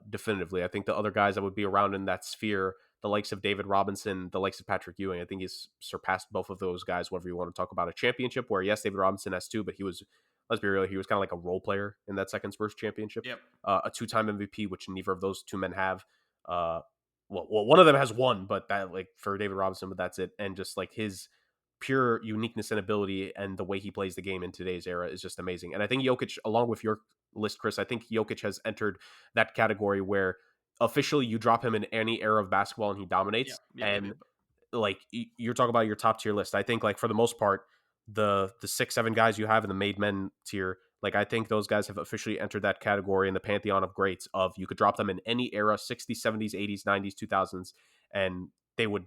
definitively. I think the other guys that would be around in that sphere, the likes of David Robinson, the likes of Patrick Ewing, I think he's surpassed both of those guys, whatever you want to talk about. A championship where, yes, David Robinson has 2, but he was, let's be real, he was kind of like a role player in that second Spurs championship. Yep. A 2-time MVP, which neither of those 2 men have. Well, one of them has 1, but that, like, for David Robinson, but that's it. And just like his pure uniqueness and ability and the way he plays the game in today's era is just amazing. And I think Jokic, along with your list, Chris, I think Jokic has entered that category where officially you drop him in any era of basketball and he dominates. Like you're talking about your top tier list. I think like for the most part, the 6-7 guys you have in the made men tier, like I think those guys have officially entered that category in the pantheon of greats of you could drop them in any era, 60s, 70s, 80s, 90s, 2000s, and they would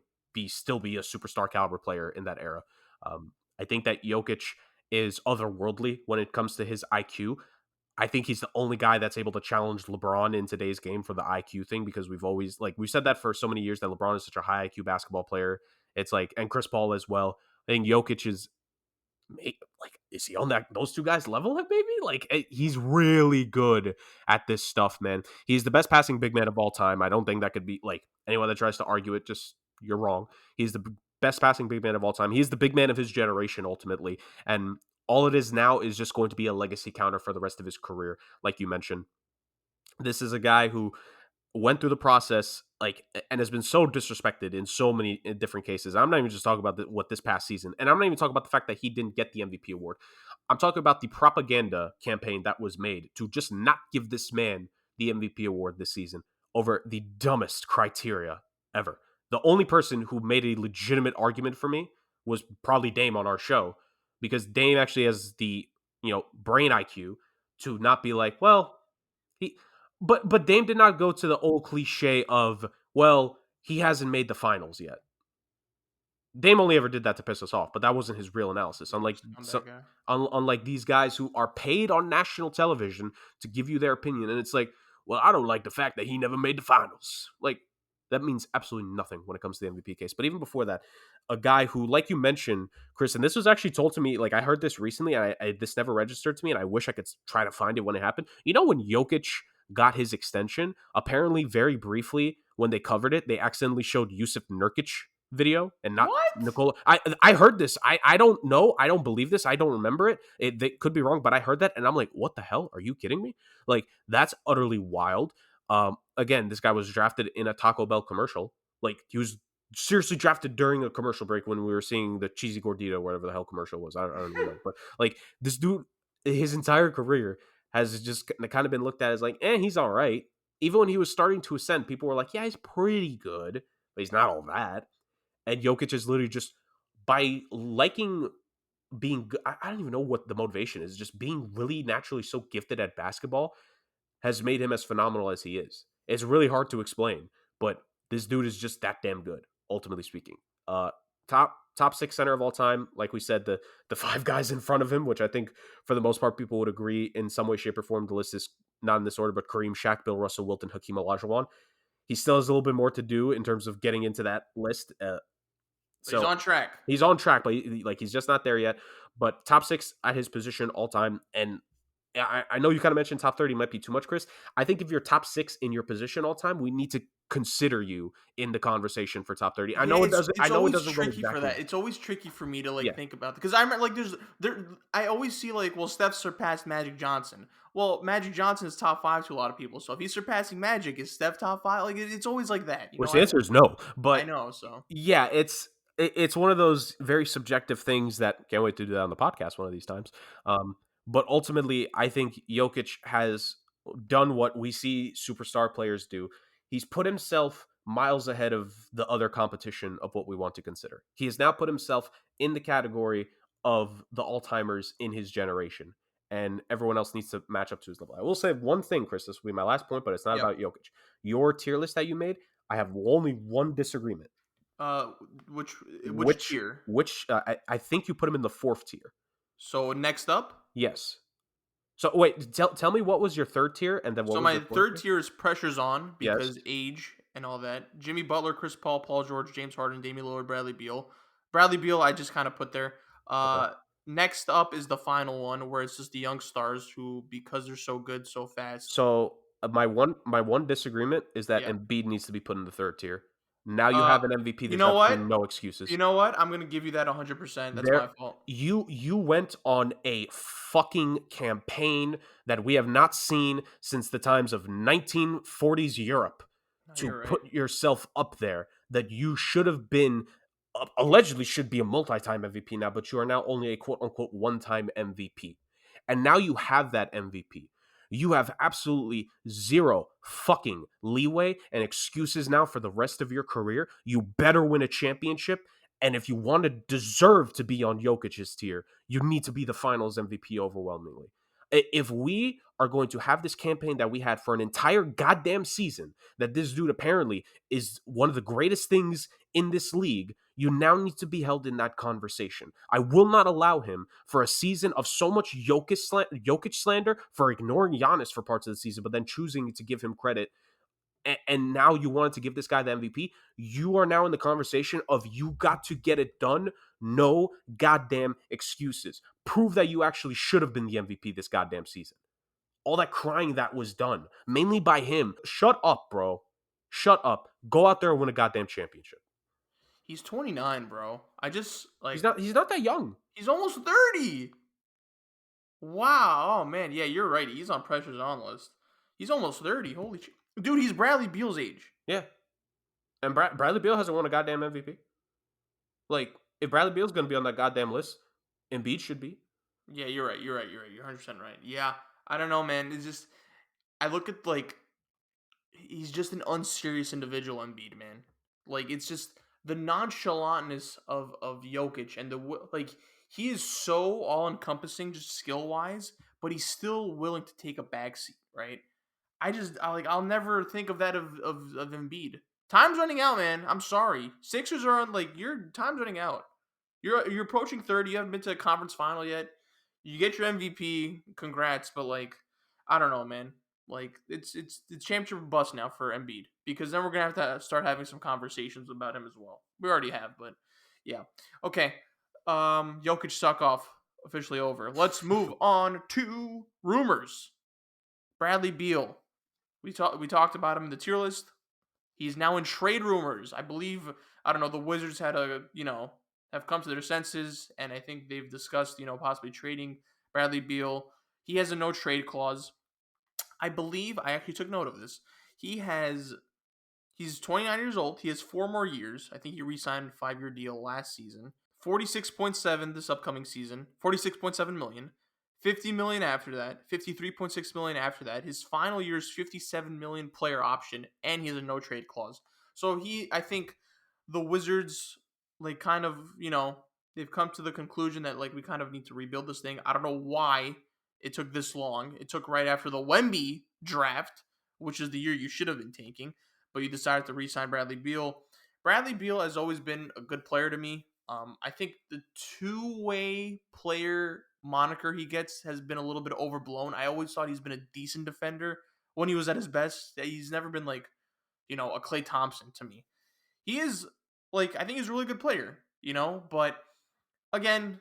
still be a superstar caliber player in that era. I think that Jokic is otherworldly when it comes to his IQ. I think he's the only guy that's able to challenge LeBron in today's game for the IQ thing because we've said that for so many years that LeBron is such a high IQ basketball player. It's like, and Chris Paul as well. I think Jokic is like, is he on those 2 guys level? Like maybe like he's really good at this stuff, man. He's the best passing big man of all time. I don't think that could be like anyone that tries to argue it. Just you're wrong. He's the best passing big man of all time. He's the big man of his generation ultimately, and all it is now is just going to be a legacy counter for the rest of his career, like you mentioned. This is a guy who went through the process like and has been so disrespected in so many different cases. I'm not even just talking about what this past season, and I'm not even talking about the fact that he didn't get the MVP award. I'm talking about the propaganda campaign that was made to just not give this man the MVP award this season over the dumbest criteria ever. The only person who made a legitimate argument for me was probably Dame on our show, because Dame actually has the brain IQ to not be like, well, but Dame did not go to the old cliche of, well, he hasn't made the finals yet. Dame only ever did that to piss us off, but that wasn't his real analysis. Unlike these guys who are paid on national television to give you their opinion, and it's like, well, I don't like the fact that he never made the finals. Like, that means absolutely nothing when it comes to the MVP case. But even before that, a guy who, like you mentioned, Chris, and this was actually told to me, like I heard this recently, and this never registered to me, and I wish I could try to find it when it happened. You know, when Jokic got his extension, apparently very briefly when they covered it, they accidentally showed Yusuf Nurkic video and not Nikola. I heard this. I don't know. I don't believe this. I don't remember it. They could be wrong, but I heard that and I'm like, what the hell? Are you kidding me? Like, that's utterly wild. Again, this guy was drafted in a Taco Bell commercial. Like, he was seriously drafted during a commercial break when we were seeing the cheesy gordita, whatever the hell commercial was. I don't even know. But like, this dude, his entire career has just kind of been looked at as like, he's all right. Even when he was starting to ascend, people were like, yeah, he's pretty good, but he's not all that. And Jokic is literally just, by liking being good, I don't even know what the motivation is, just being really naturally so gifted at basketball has made him as phenomenal as he is. It's really hard to explain, but this dude is just that damn good, ultimately speaking. Top 6 center of all time. Like we said, the 5 guys in front of him, which I think for the most part people would agree in some way, shape, or form. The list is not in this order, but Kareem, Shaq, Bill Russell, Wilt, and Hakeem Olajuwon. He still has a little bit more to do in terms of getting into that list. So he's on track. He's on track, but he's just not there yet. But top 6 at his position all time, and I know you kind of mentioned top 30 might be too much, Chris. I think if you're top 6 in your position all time, we need to consider you in the conversation for top 30. I Yeah, know it doesn't. I it's know it always doesn't go tricky for exactly. that. It's always tricky for me to Yeah. think about because I remember I always see well, Steph surpassed Magic Johnson. Well, Magic Johnson is top 5 to a lot of people. So if he's surpassing Magic, is Steph top 5? It's always like that. Which the answer is no. I But know. So yeah, it's one of those very subjective things that can't wait to do that on the podcast one of these times. But ultimately, I think Jokic has done what we see superstar players do. He's put himself miles ahead of the other competition of what we want to consider. He has now put himself in the category of the all-timers in his generation, and everyone else needs to match up to his level. I will say one thing, Chris, this will be my last point, but it's not yep. about Jokic. Your tier list that you made, I have only one disagreement. Uh, which Which tier? I think you put him in the 4th tier. So next up. Yes. So wait, tell me what was your 3rd tier, and then what So was my your 4th third tier? tier is Pressure's On Yes. because age and all that. Jimmy Butler, Chris Paul, Paul George, James Harden, Damian Lillard, Bradley Beal. Bradley Beal, I just kind of put there. Okay. Next up is the final one where it's just the young stars who, because they're so good, so fast. So my one disagreement is that Yeah. Embiid needs to be put in the 3rd tier. Now you Uh, have an MVP. you There's know absolutely what? no excuses. You know what? I'm gonna give you that 100%. That's There, my fault. you went on a fucking campaign that we have not seen since the times of 1940s Europe No, to you're right. put yourself up there. That you should have been allegedly should be a multi-time MVP now, but you are now only a quote unquote one-time MVP. And now you have that MVP. You have absolutely zero fucking leeway and excuses now for the rest of your career. You better win a championship. And if you want to deserve to be on Jokic's tier, you need to be the finals MVP overwhelmingly. If we are going to have this campaign that we had for an entire goddamn season, that this dude apparently is one of the greatest things in this league, you now need to be held in that conversation. I will not allow him for a season of so much Jokic slander for ignoring Giannis for parts of the season, but then choosing to give him credit. And now you wanted to give this guy the MVP. You are now in the conversation of you got to get it done. No goddamn excuses. Prove that you actually should have been the MVP this goddamn season. All that crying that was done, mainly by him. Shut up, bro. Shut up. Go out there and win a goddamn championship. He's 29, bro. I just He's not that young. he's almost 30. Wow. Oh man, yeah, you're right. He's on Pressure's On list. He's almost 30. Holy shit. Dude, he's Bradley Beal's age. Yeah. And Bradley Beal hasn't won a goddamn MVP. Like, if Bradley Beal's going to be on that goddamn list, Embiid should be. Yeah, you're right. You're 100% right. Yeah. I don't know, man. It's just I look at he's just an unserious individual, Embiid, man. It's just the nonchalantness of Jokic and he is so all encompassing, just skill wise, but he's still willing to take a backseat, right? I'll never think of that of Embiid. Time's running out, man. I'm sorry. Sixers are on your time's running out. You're approaching 30. You haven't been to a conference final yet. You get your MVP. Congrats, but I don't know, man. It's championship bust now for Embiid because then we're gonna have to start having some conversations about him as well. We already have, but yeah. Okay. Jokic suck off officially over. Let's move on to rumors. Bradley Beal. We talked about him in the tier list. He's now in trade rumors. I believe I don't know. The Wizards had have come to their senses, and I think they've discussed possibly trading Bradley Beal. He has a no trade clause. I believe I actually took note of this. He's 29 years old. He has 4 more years. I think he re-signed a 5-year deal last season. 46.7 this upcoming season. 46.7 million. 50 million after that. 53.6 million after that. His final year is 57 million player option, and he has a no trade clause. So I think the Wizards they've come to the conclusion that we kind of need to rebuild this thing. I don't know why it took this long. It took right after the Wemby draft, which is the year you should have been tanking, but you decided to re-sign Bradley Beal. Bradley Beal has always been a good player to me. I think the two-way player moniker he gets has been a little bit overblown. I always thought he's been a decent defender when he was at his best. He's never been a Klay Thompson to me. He is I think he's a really good player, but again,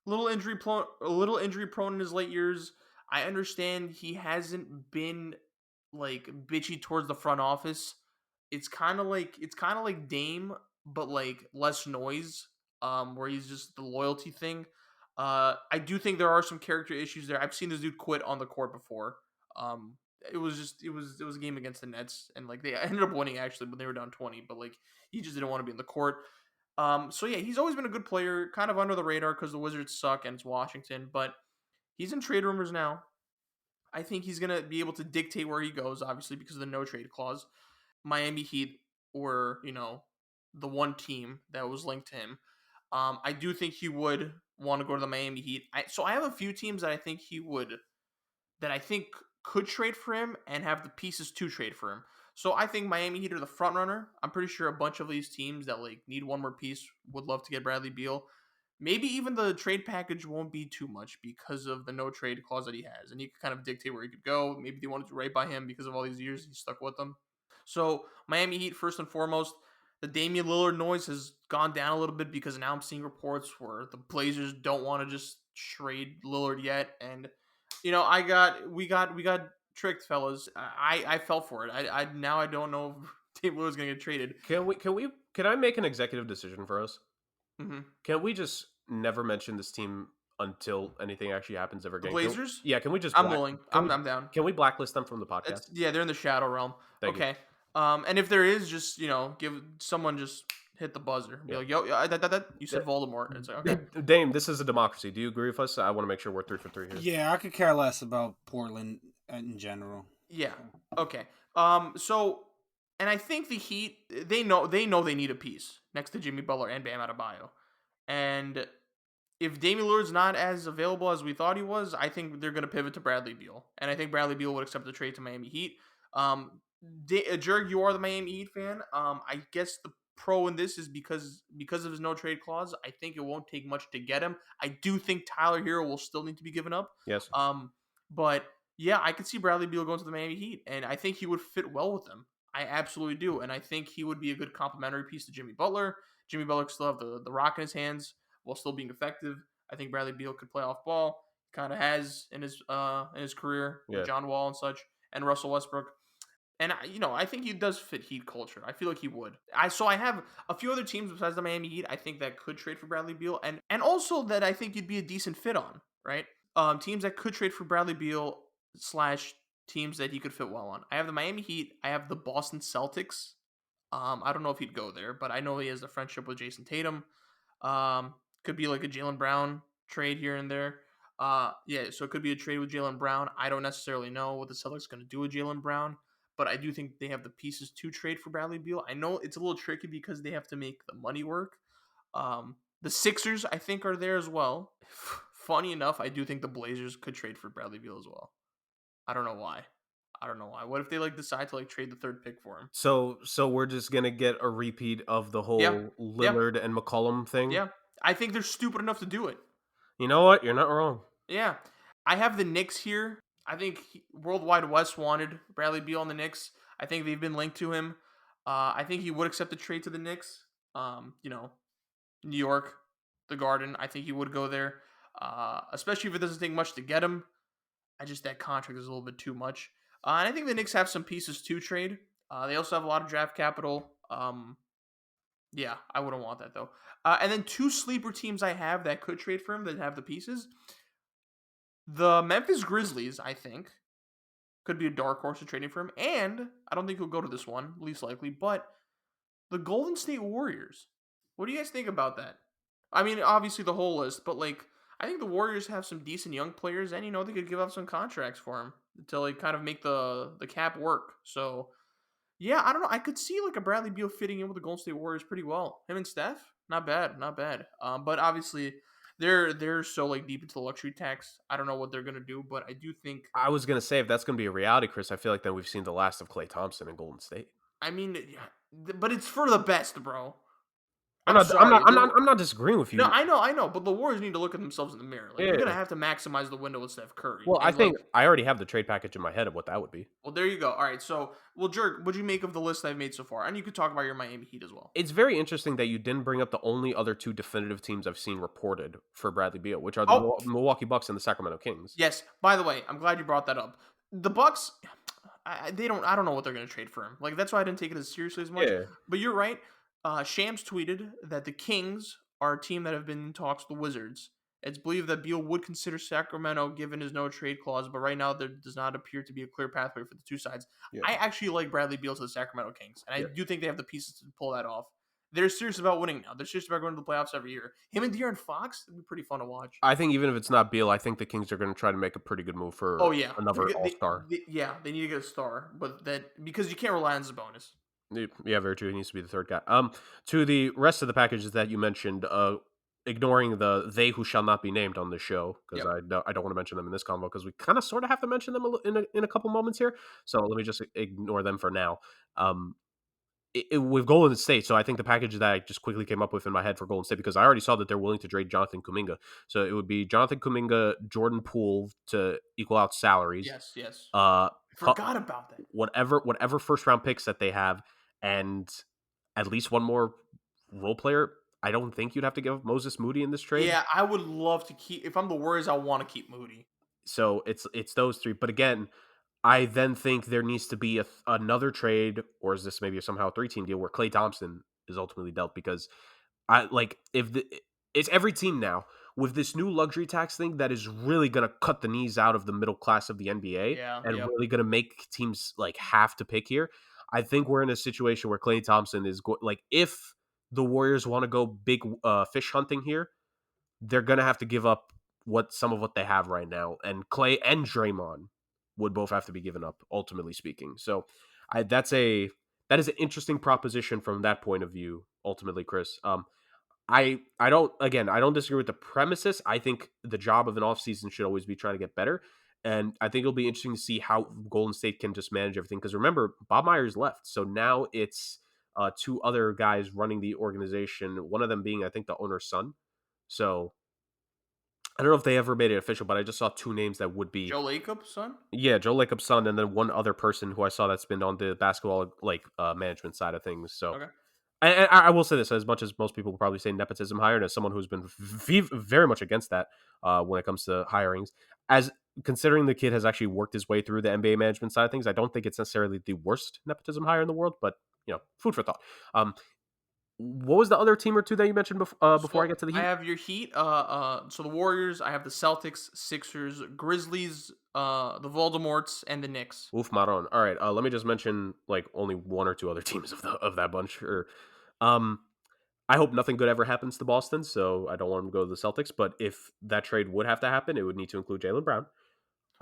a little injury prone in his late years. I understand he hasn't been like bitchy towards the front office. It's kind of like Dame, but like less noise. Where he's just the loyalty thing. I do think there are some character issues there. I've seen this dude quit on the court before. Um, it was a game against the Nets, and like they ended up winning actually, but they were down 20. But like he just didn't want to be in the court. So yeah, he's always been a good player, kind of under the radar because the Wizards suck and it's Washington. But he's in trade rumors now. I think he's gonna be able to dictate where he goes, obviously because of the no trade clause. Miami Heat were, the one team that was linked to him. I do think he would want to go to the Miami Heat. So I have a few teams that I think could trade for him and have the pieces to trade for him. So I think Miami Heat are the front runner. I'm pretty sure a bunch of these teams that like need one more piece would love to get Bradley Beal. Maybe even the trade package won't be too much because of the no trade clause that he has, and he could kind of dictate where he could go. Maybe they wanted to right by him because of all these years he stuck with them. So Miami Heat, first and foremost, the Damian Lillard noise has gone down a little bit because now I'm seeing reports where the Blazers don't want to just trade Lillard yet, and we got tricked, fellas. I fell for it. I now I don't know if Damian Lillard's gonna get traded. Can I make an executive decision for us? Mm-hmm. Can we just never mention this team until anything actually happens ever The again? Blazers? Can we just? I'm willing. I'm down. Can we blacklist them from the podcast? They're in the shadow realm. Thank you. Okay. And if there is, just give someone just hit the buzzer. Be like, yo, you said Voldemort. And it's like, okay. Dame, this is a democracy. Do you agree with us? I want to make sure we're 3 for 3 here. Yeah, I could care less about Portland in general. Yeah. Okay. So, and I think the Heat, they know they need a piece next to Jimmy Butler and Bam Adebayo. And if Damian Lillard's not as available as we thought he was, I think they're going to pivot to Bradley Beal. And I think Bradley Beal would accept the trade to Miami Heat. Jurg, you are the Miami Heat fan. I guess the pro in this is because of his no trade clause. I think it won't take much to get him. I do think Tyler Hero will still need to be given up. Yes. But yeah, I could see Bradley Beal going to the Miami Heat, and I think he would fit well with them. I absolutely do, and I think he would be a good complementary piece to Jimmy Butler. Jimmy Butler could still have the rock in his hands while still being effective. I think Bradley Beal could play off ball, kind of has in his career with John Wall and such, and Russell Westbrook. And I think he does fit Heat culture. I feel like he would. I have a few other teams besides the Miami Heat. I think that could trade for Bradley Beal, and also that I think you'd be a decent fit on, right? Teams that could trade for Bradley Beal / teams that he could fit well on. I have the Miami Heat. I have the Boston Celtics. I don't know if he'd go there, but I know he has a friendship with Jason Tatum. Could be like a Jaylen Brown trade here and there. So it could be a trade with Jaylen Brown. I don't necessarily know what the Celtics are going to do with Jaylen Brown, but I do think they have the pieces to trade for Bradley Beal. I know it's a little tricky because they have to make the money work. The Sixers, I think, are there as well. Funny enough, I do think the Blazers could trade for Bradley Beal as well. I don't know why. What if they decide to trade the third pick for him? So we're just gonna get a repeat of the whole Lillard and McCollum thing? Yeah, I think they're stupid enough to do it. You know what? You're not wrong. Yeah, I have the Knicks here. I think Worldwide West wanted Bradley Beal on the Knicks. I think they've been linked to him. I think he would accept the trade to the Knicks. New York, the Garden. I think he would go there, especially if it doesn't take much to get him. That contract is a little bit too much. And I think the Knicks have some pieces to trade. They also have a lot of draft capital. Yeah, I wouldn't want that, though. And then 2 sleeper teams I have that could trade for him that have the pieces. The Memphis Grizzlies, I think, could be a dark horse to trading for him. And I don't think he'll go to this one, least likely. But the Golden State Warriors. What do you guys think about that? I mean, obviously the whole list, but I think the Warriors have some decent young players, and they could give up some contracts for him to kind of make the cap work. So yeah, I don't know. I could see a Bradley Beal fitting in with the Golden State Warriors pretty well. Him and Steph, not bad. But obviously they're so deep into the luxury tax. I don't know what they're gonna do, but I do think. I was gonna say if that's gonna be a reality, Chris, I feel like then we've seen the last of Klay Thompson in Golden State. I mean, but it's for the best, bro. I'm I'm not. I'm sorry. not. I'm not. I'm not disagreeing with you. No, I know, but the Warriors need to look at themselves in the mirror. Like, you're Yeah. gonna have to maximize the window with Steph Curry. Well, I And like, think I already have the trade package in my head of what that would be. well, there you go. All right, so, well, Jurg, what'd you make of the list I've made so far? And you could talk about your Miami Heat as well. It's very interesting that you didn't bring up the only other two definitive teams I've seen reported for Bradley Beal, which are the Oh, Milwaukee Bucks and the Sacramento Kings. yes. By the way, I'm glad you brought that up. The Bucks, they don't. I don't know what they're gonna trade for him. Like, that's why I didn't take it as seriously as much. Yeah. But you're right. Shams tweeted that the Kings are a team that have been in talks with the Wizards. It's believed that Beal would consider Sacramento given his no trade clause, but right now there does not appear to be a clear pathway for the two sides. Yeah. I actually like Bradley Beal to the Sacramento Kings, and I Yeah. do think they have the pieces to pull that off. They're serious about winning now. They're serious about going to the playoffs every year. Him and De'Aaron Fox, it'd be pretty fun to watch. I think even if it's not Beal, I think the Kings are going to try to make a pretty good move for Oh yeah, another All-Star. They need to get a star, but that because you can't rely on Sabonis. Yeah, very true. He needs to be the third guy. To the rest of the packages that you mentioned, ignoring the they who shall not be named on the show, because I don't want to mention them in this convo because we kind of sort of have to mention them in a couple moments here. So let me just ignore them for now. With Golden State, so I think the package that I just quickly came up with in my head for Golden State, because I already saw that they're willing to trade Jonathan Kuminga. So it would be Jonathan Kuminga, Jordan Poole to equal out salaries. Yes. I forgot about that. Whatever first round picks that they have, and at least one more role player. I don't think you'd have to give up Moses Moody in this trade. Yeah, I would love to keep. If I'm the Warriors, I want to keep Moody. So it's those three. But again, I then think there needs to be another trade, or is this maybe somehow a 3-team deal where Klay Thompson is ultimately dealt? Because it's every team now with this new luxury tax thing that is really going to cut the knees out of the middle class of the NBA really going to make teams like have to pick here. I think we're in a situation where Klay Thompson is if the Warriors want to go big fish hunting here, they're going to have to give up some of what they have right now, and Klay and Draymond would both have to be given up, ultimately speaking. So that is an interesting proposition from that point of view, ultimately, Chris. I don't disagree with the premises. I think the job of an offseason should always be trying to get better. And I think it'll be interesting to see how Golden State can just manage everything. Because remember, Bob Myers left. So now it's two other guys running the organization, one of them being, I think, the owner's son. So I don't know if they ever made it official, but I just saw two names that would be Joe Lacob's son. Yeah, Joe Lacob's son, and then one other person who I saw that's been on the basketball management side of things. So, Okay. and I will say this: as much as most people will probably say nepotism hired, as someone who's been very much against that when it comes to hirings, as considering the kid has actually worked his way through the NBA management side of things, I don't think it's necessarily the worst nepotism hire in the world, but food for thought. What was the other team or two that you mentioned before I get to the Heat? I have your Heat. So the Warriors. I have the Celtics, Sixers, Grizzlies, the Voldemorts, and the Knicks. Oof, Maron. All right. Let me just mention only one or two other teams of that bunch. I hope nothing good ever happens to Boston, so I don't want them to go to the Celtics. But if that trade would have to happen, it would need to include Jaylen Brown.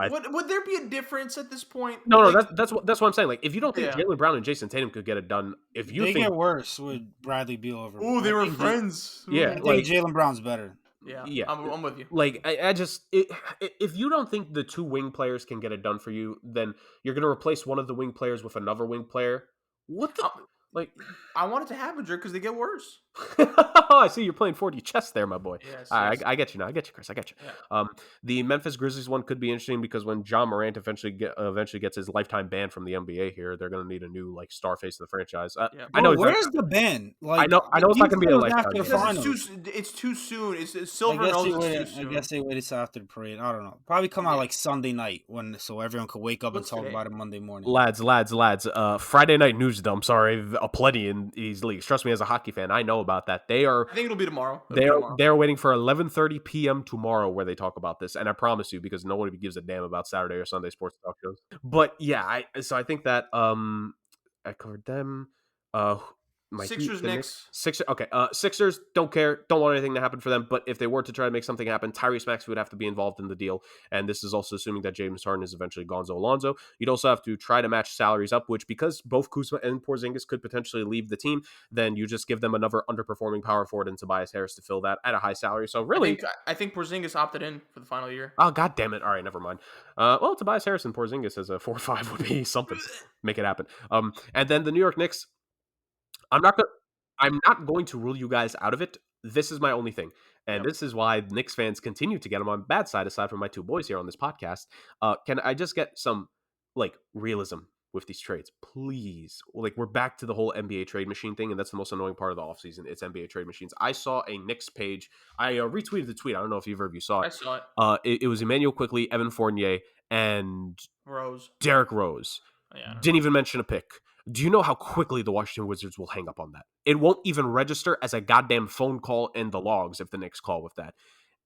Would there be a difference at this point? No, that's what I'm saying. If you don't think Jaylen Brown and Jason Tatum could get it done, if you they think get worse with Bradley Beal over. Oh, they were friends. I think Jaylen Brown's better. Yeah, I'm with you. I just if you don't think the two wing players can get it done for you, then you're going to replace one of the wing players with another wing player. What the I want it to happen, Jurg, because they get worse. I see you're playing 4D chess there, my boy. Yes, I get you now. I get you, Chris. I get you. Yeah. The Memphis Grizzlies one could be interesting because when John Morant eventually gets his lifetime ban from the NBA here, they're going to need a new star face of the franchise. I know. Where's the ban? I know it's not going to be a lifetime ban. It's too soon. It's Silver knows it's too soon. I guess they waited till after the parade. I don't know. Probably come out Sunday night so everyone could wake up and talk about it Monday morning. Lads. Friday night news dump. Sorry, aplenty in these leagues. Trust me, as a hockey fan, I know about that. I think it'll be tomorrow. They're waiting for 11:30 p.m. tomorrow where they talk about this, and I promise you, because nobody gives a damn about Saturday or Sunday sports talk shows. But yeah, I think that I covered them. Sixers next. Sixers don't care, don't want anything to happen for them. But if they were to try to make something happen, Tyrese Maxey would have to be involved in the deal. And this is also assuming that James Harden is eventually Gonzo Alonso. You'd also have to try to match salaries up, which because both Kuzma and Porzingis could potentially leave the team, then you just give them another underperforming power forward in Tobias Harris to fill that at a high salary. So really, I think Porzingis opted in for the final year. Oh god damn it! All right, never mind. Well, Tobias Harris and Porzingis as a 4-5 would be something. Make it happen. And then the New York Knicks. I'm not gonna. I'm not going to rule you guys out of it. This is my only thing. And Yep. this is why Knicks fans continue to get on my bad side, aside from my two boys here on this podcast. Can I just get some, like, realism with these trades? Please. Like, we're back to the whole NBA trade machine thing, and that's the most annoying part of the offseason. It's NBA trade machines. I saw a Knicks page. I retweeted the tweet. I don't know if either of you saw it. I saw it. It was Emmanuel Quickly, Evan Fournier, and Rose. Derrick Rose. Yeah, Didn't even mention a pick. Do you know how quickly the Washington Wizards will hang up on that? It won't even register as a goddamn phone call in the logs if the Knicks call with that.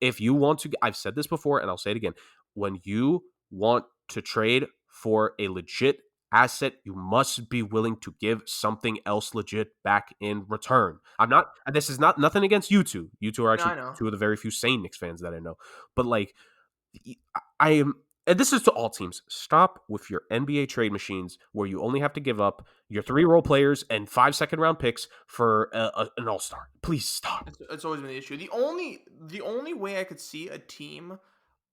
If you want to, I've said this before and I'll say it again. When you want to trade for a legit asset, you must be willing to give something else legit back in return. This is not nothing against you two. You two are No, I actually know. two of the very few sane Knicks fans that I know. But like, I am, and this is to all teams. Stop with your NBA trade machines where you only have to give up your 3 role players and 5 second-round picks for an all-star. Please stop. It's always been the issue. The only way I could see a team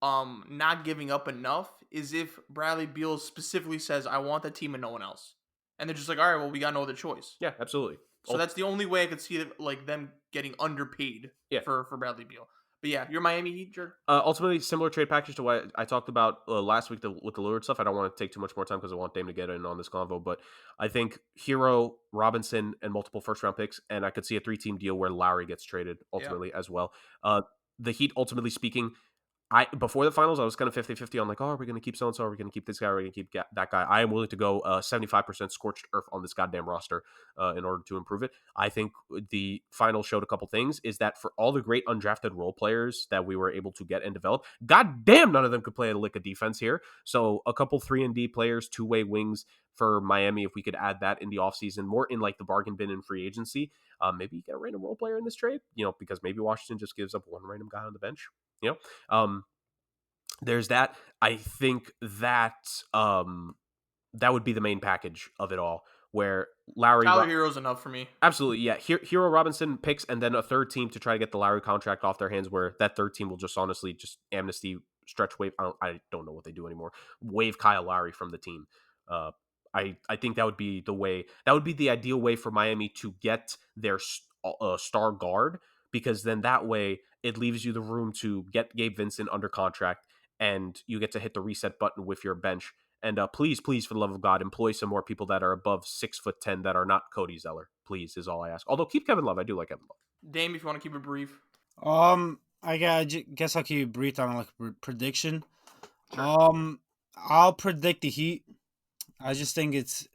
not giving up enough is if Bradley Beal specifically says, I want that team and no one else. And they're just like, all right, well, we got no other choice. Yeah, absolutely. So that's the only way I could see it, like them getting underpaid for Bradley Beal. But yeah, you're Miami Heat, Jurg? Ultimately, similar trade package to what I talked about last week with the Lillard stuff. I don't want to take too much more time because I want Dame to get in on this convo. But I think Hero, Robinson, and multiple first-round picks, and I could see a 3-team deal where Lowry gets traded ultimately as well. The Heat, ultimately speaking, before the finals, I was kind of 50-50 on like, oh, are we going to keep so-and-so? Are we going to keep this guy? Are we going to keep that guy? I am willing to go 75% scorched earth on this goddamn roster in order to improve it. I think the final showed a couple things, is that for all the great undrafted role players that we were able to get and develop, goddamn, none of them could play a lick of defense here. So a couple 3-and-D players, two-way wings for Miami, if we could add that in the offseason, more in like the bargain bin in free agency. Maybe you get a random role player in this trade, because maybe Washington just gives up one random guy on the bench. There's that. I think that that would be the main package of it all, where Lowry, Tyler Hero's enough for me. Absolutely, yeah. Hero, Robinson picks, and then a third team to try to get the Lowry contract off their hands, where that third team will just honestly just amnesty, stretch wave. I don't know what they do anymore. Waive Kyle Lowry from the team. I think that would be the way. That would be the ideal way for Miami to get their star guard, because then that way it leaves you the room to get Gabe Vincent under contract, and you get to hit the reset button with your bench. And please, for the love of God, employ some more people that are above 6'10" that are not Cody Zeller. Please, is all I ask. Although keep Kevin Love, I do like Kevin Love. Dame, if you want to keep it brief. I guess I'll keep it brief on like prediction. Sure. I'll predict the Heat. I just think it's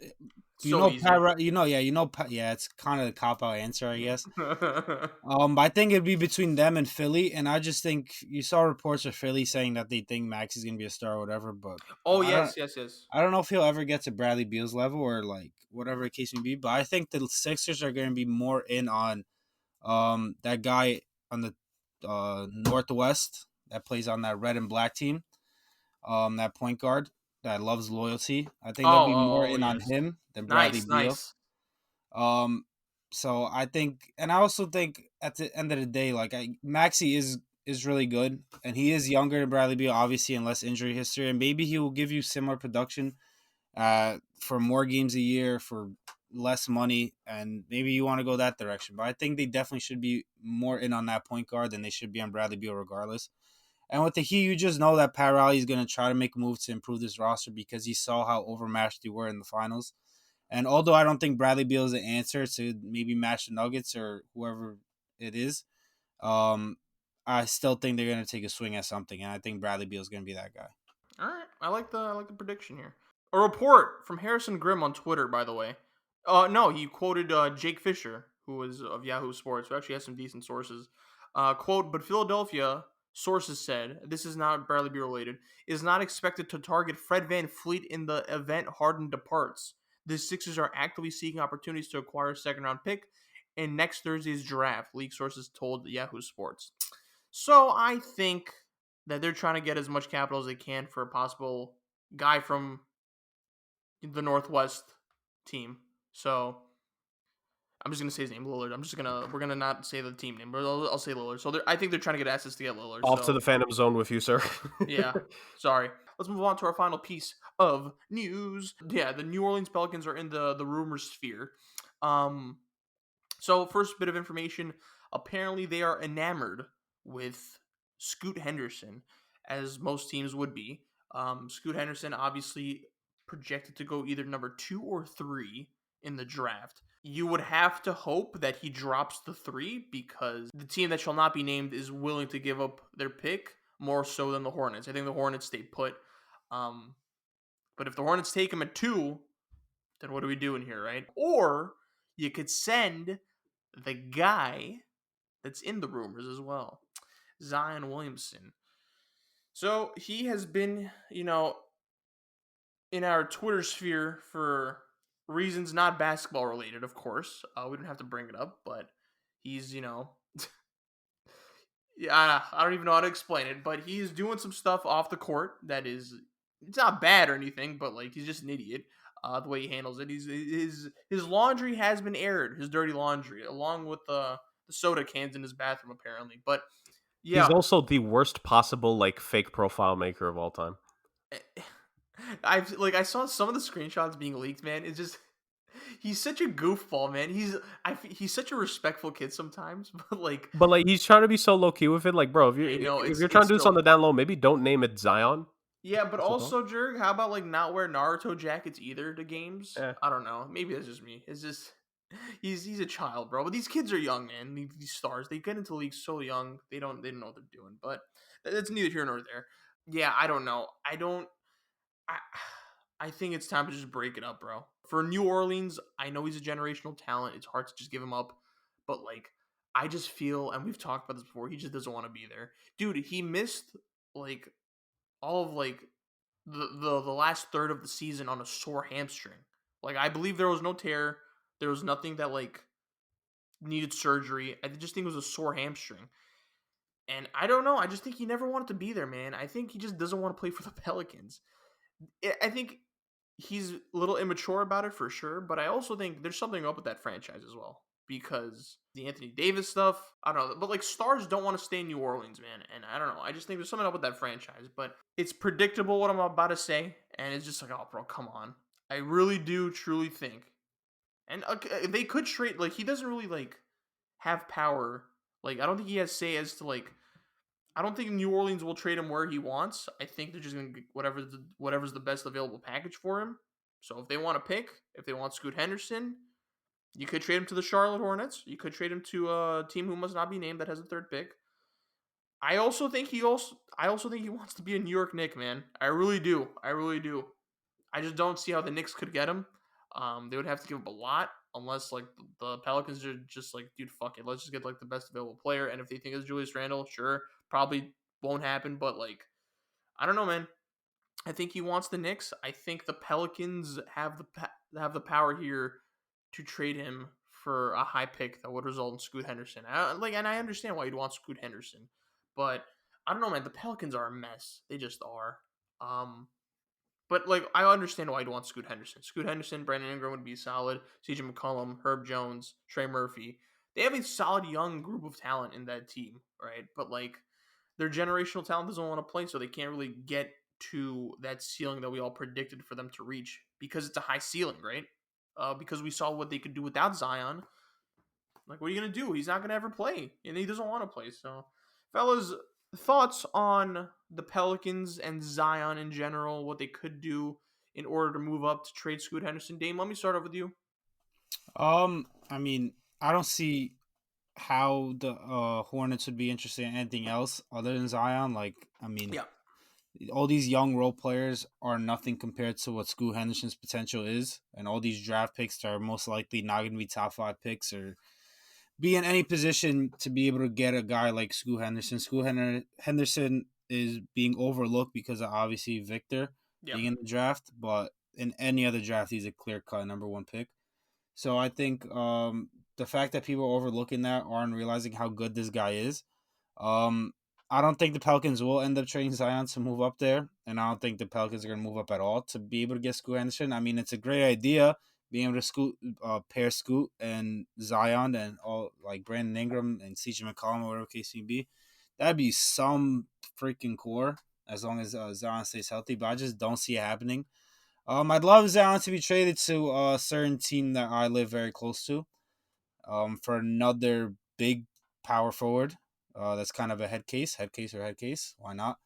it's kind of the cop-out answer, I guess. I think it'd be between them and Philly, and I just think you saw reports of Philly saying that they think Max is gonna be a star or whatever. But yes. I don't know if he'll ever get to Bradley Beal's level or like whatever the case may be. But I think the Sixers are gonna be more in on that guy on the Northwest that plays on that red and black team, that point guard that loves loyalty. I think they'll be more in on him than Bradley Beal. Nice. So I think, and I also think at the end of the day, like Maxey is really good, and he is younger than Bradley Beal, obviously, and less injury history, and maybe he will give you similar production for more games a year for less money, and maybe you want to go that direction. But I think they definitely should be more in on that point guard than they should be on Bradley Beal regardless. And with the Heat, you just know that Pat Riley is going to try to make a move to improve this roster because he saw how overmatched they were in the finals. And although I don't think Bradley Beal is the answer to maybe match the Nuggets or whoever it is, I still think they're going to take a swing at something, and I think Bradley Beal is going to be that guy. All right, I like the prediction here. A report from Harrison Grimm on Twitter, by the way. No, he quoted Jake Fisher, who is of Yahoo Sports, who actually has some decent sources. Quote, but Philadelphia, sources said, this is not Bradley Beal related, is not expected to target Fred VanVleet in the event Harden departs. The Sixers are actively seeking opportunities to acquire a second-round pick in next Thursday's draft, league sources told Yahoo Sports. So I think that they're trying to get as much capital as they can for a possible guy from the Northwest team. So I'm just going to say his name, Lillard. We're going to not say the team name, but I'll say Lillard. So I think they're trying to get assets to get Lillard. Off to the Phantom Zone with you, sir. Yeah, sorry. Let's move on to our final piece of news. Yeah, the New Orleans Pelicans are in the rumor sphere. So, first bit of information, apparently they are enamored with Scoot Henderson, as most teams would be. Scoot Henderson obviously projected to go either number 2 or 3 in the draft. You would have to hope that he drops the 3 because the team that shall not be named is willing to give up their pick more so than the Hornets. I think the Hornets stay put. But if the Hornets take him at 2, then what are we doing here, right? Or you could send the guy that's in the rumors as well, Zion Williamson. So he has been, in our Twitter sphere for reasons not basketball related, of course. We don't have to bring it up, but he's, yeah, I don't even know how to explain it, but he's doing some stuff off the court that is, it's not bad or anything, but like he's just an idiot. The way he handles it, his laundry has been aired, his dirty laundry, along with the soda cans in his bathroom, apparently. But He's yeah, also the worst possible like fake profile maker of all time. I saw some of the screenshots being leaked. Man, it's just he's such a goofball, man. He's such a respectful kid sometimes, but like But like he's trying to be so low key with it. Like, bro, if you're I know if you're trying to do this so on the down low, maybe don't name it Zion. yeah, but What's it called? also, Jurg, how about like not wear Naruto jackets either to games? Eh. I don't know. Maybe that's just me. It's just he's a child, bro. But these kids are young, man. These stars, they get into the league so young. They don't know what they're doing. But that's neither here nor there. Yeah, I don't know. I I think it's time to just break it up, bro. For New Orleans, I know he's a generational talent. It's hard to just give him up, but like I just feel, and we've talked about this before, he just doesn't want to be there, dude. He missed like all of like the last third of the season on a sore hamstring. Like I believe there was no tear, there was nothing that like needed surgery. I just think it was a sore hamstring. And I don't know. I just think he never wanted to be there, man. I think he just doesn't want to play for the Pelicans. I think he's a little immature about it for sure, but I also think there's something up with that franchise as well because the Anthony Davis stuff, I don't know, but like stars don't want to stay in New Orleans, man, and I don't know. I just think there's something up with that franchise, but it's predictable what I'm about to say, and it's just like, oh, bro, come on. I really do truly think, and they could trade. Like he doesn't really like have power. Like I don't think he has say as to like I don't think New Orleans will trade him where he wants. I think they're just going to get whatever's the best available package for him. So if they want to pick, if they want Scoot Henderson, you could trade him to the Charlotte Hornets. You could trade him to a team who must not be named that has a third pick. I also think he wants to be a New York Knick, man. I really do. I really do. I just don't see how the Knicks could get him. They would have to give up a lot unless like the Pelicans are just like, dude, fuck it, let's just get like the best available player. And if they think it's Julius Randle, sure, probably won't happen. But like, I don't know, man. I think he wants the Knicks. I think the Pelicans have the power here to trade him for a high pick that would result in Scoot Henderson. And I understand why you'd want Scoot Henderson, but I don't know, man. The Pelicans are a mess. They just are. But, like, I understand why you'd want Scoot Henderson. Scoot Henderson, Brandon Ingram would be solid. CJ McCollum, Herb Jones, Trey Murphy. They have a solid young group of talent in that team, right? But, like, their generational talent doesn't want to play, so they can't really get to that ceiling that we all predicted for them to reach because it's a high ceiling, right? Because we saw what they could do without Zion. Like, what are you going to do? He's not going to ever play, and he doesn't want to play. So, fellas, thoughts on the Pelicans and Zion in general, what they could do in order to move up to trade Scoot Henderson. Dame, let me start off with you. I mean, I don't see how the Hornets would be interested in anything else other than Zion. Like, I mean, Yeah. all these young role players are nothing compared to what Scoot Henderson's potential is, and all these draft picks are most likely not going to be top 5 picks or be in any position to be able to get a guy like Scoot Henderson. Henderson is being overlooked because of obviously Victor being in the draft, but in any other draft, he's a clear-cut number 1 pick. So I think the fact that people are overlooking that aren't realizing how good this guy is. I don't think the Pelicans will end up trading Zion to move up there, and I don't think the Pelicans are going to move up at all to be able to get Scoot Henderson. I mean, it's a great idea being able to pair Scoot and Zion and all like Brandon Ingram and CJ McCollum or whatever case may be. That'd be some freaking core as long as Zion stays healthy, but I just don't see it happening. I'd love Zion to be traded to a certain team that I live very close to. for another big power forward. That's kind of a head case. Why not?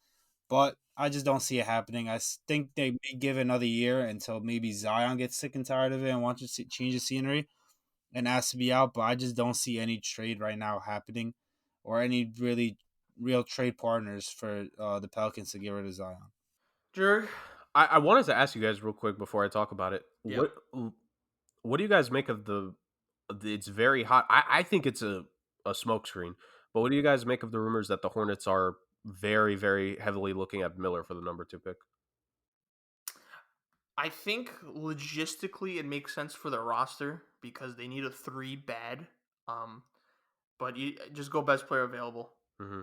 But I just don't see it happening. Think they may give it another year until maybe Zion gets sick and tired of it and wants to change the scenery and asks to be out. But I just don't see any trade right now happening or any really real trade partners for the Pelicans to get rid of Zion. Jurg? I wanted to ask you guys real quick before I talk about it. Yep. What do you guys make of it's very hot. I think it's a smokescreen. But what do you guys make of the rumors that the Hornets are very, very heavily looking at Miller for the number 2 pick? I think logistically it makes sense for their roster because they need a 3 bad. But you just go best player available. Mm-hmm.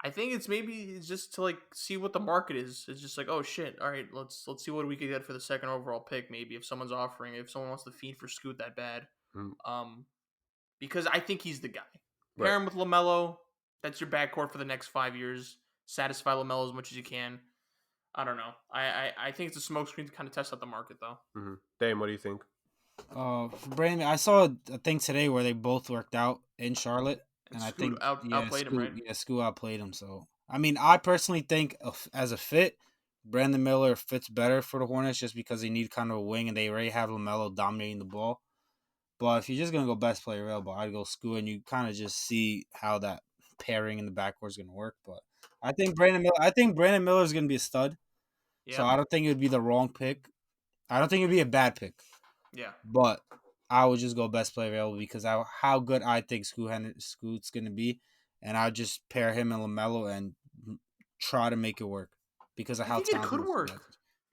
I think it's just to like see what the market is. It's just like, oh shit, all right, let's see what we could get for the second overall pick. Maybe if someone wants to feed for Scoot that bad, because I think he's the guy. Pair him with LaMelo. That's your backcourt for the next 5 years. Satisfy LaMelo as much as you can. I don't know. I think it's a smokescreen to kind of test out the market though. Mm-hmm. Dame, what do you think? Brandon, I saw a thing today where they both worked out in Charlotte. And I think outplayed him, right? Yeah, Scoot outplayed him. So, I mean, I personally think as a fit, Brandon Miller fits better for the Hornets just because they need kind of a wing and they already have LaMelo dominating the ball. But if you're just going to go best player available, I'd go Scoot, and you kind of just see how that pairing in the backcourt is going to work. But I think Brandon Miller is going to be a stud. Yeah. So I don't think it would be the wrong pick. I don't think it would be a bad pick. Yeah. But I would just go best player available because how good I think Scoot's going to be. And I'll just pair him and LaMelo and try to make it work because of how talented it could work.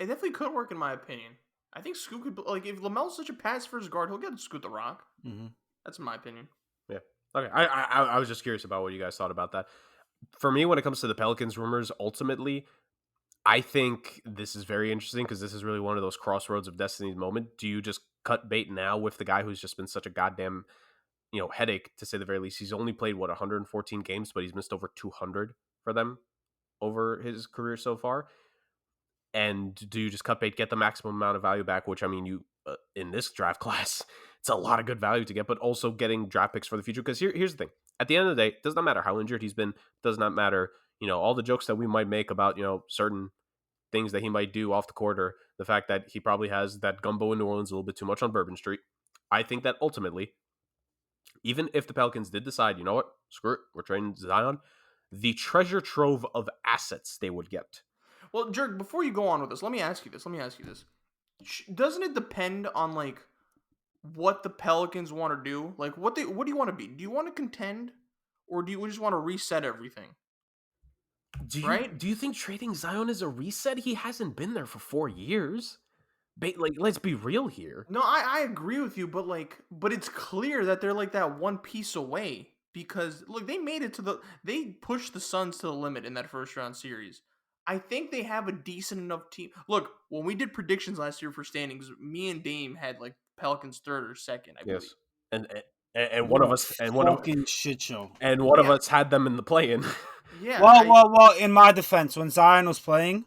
It definitely could work in my opinion. I think Scoot could, like, if LaMelo's such a pass first guard, he'll get Scoot the rock. Mm-hmm. That's my opinion. Yeah. Okay. I was just curious about what you guys thought about that. For me, when it comes to the Pelicans rumors, ultimately, I think this is very interesting because this is really one of those crossroads of destiny's moment. Do you just cut bait now with the guy who's just been such a goddamn, headache, to say the very least? He's only played, 114 games, but he's missed over 200 for them over his career so far. And do you just cut bait, get the maximum amount of value back, which, I mean, you in this draft class, it's a lot of good value to get, but also getting draft picks for the future. Because here's the thing. At the end of the day, it does not matter how injured he's been. Does not matter, all the jokes that we might make about, certain things that he might do off the court, or the fact that he probably has that gumbo in New Orleans a little bit too much on Bourbon Street. I think that ultimately, even if the Pelicans did decide, you know what, screw it, we're trading Zion, the treasure trove of assets they would get. Well, Jurg, before you go on with this, let me ask you this. Doesn't it depend on, like, what the Pelicans want to do? Like, what do you want to be? Do you want to contend, or do you just want to reset everything? Do you think trading Zion is a reset? He hasn't been there for 4 years. Like, let's be real here. No, I agree with you, but it's clear that they're like that one piece away because look, they made it they pushed the Suns to the limit in that first round series. I think they have a decent enough team. Look, when we did predictions last year for standings, me and Dame had like Pelicans third or second, I believe. And one of us shit show. And one of us had them in the play-in. Yeah. Well, in my defense, when Zion was playing,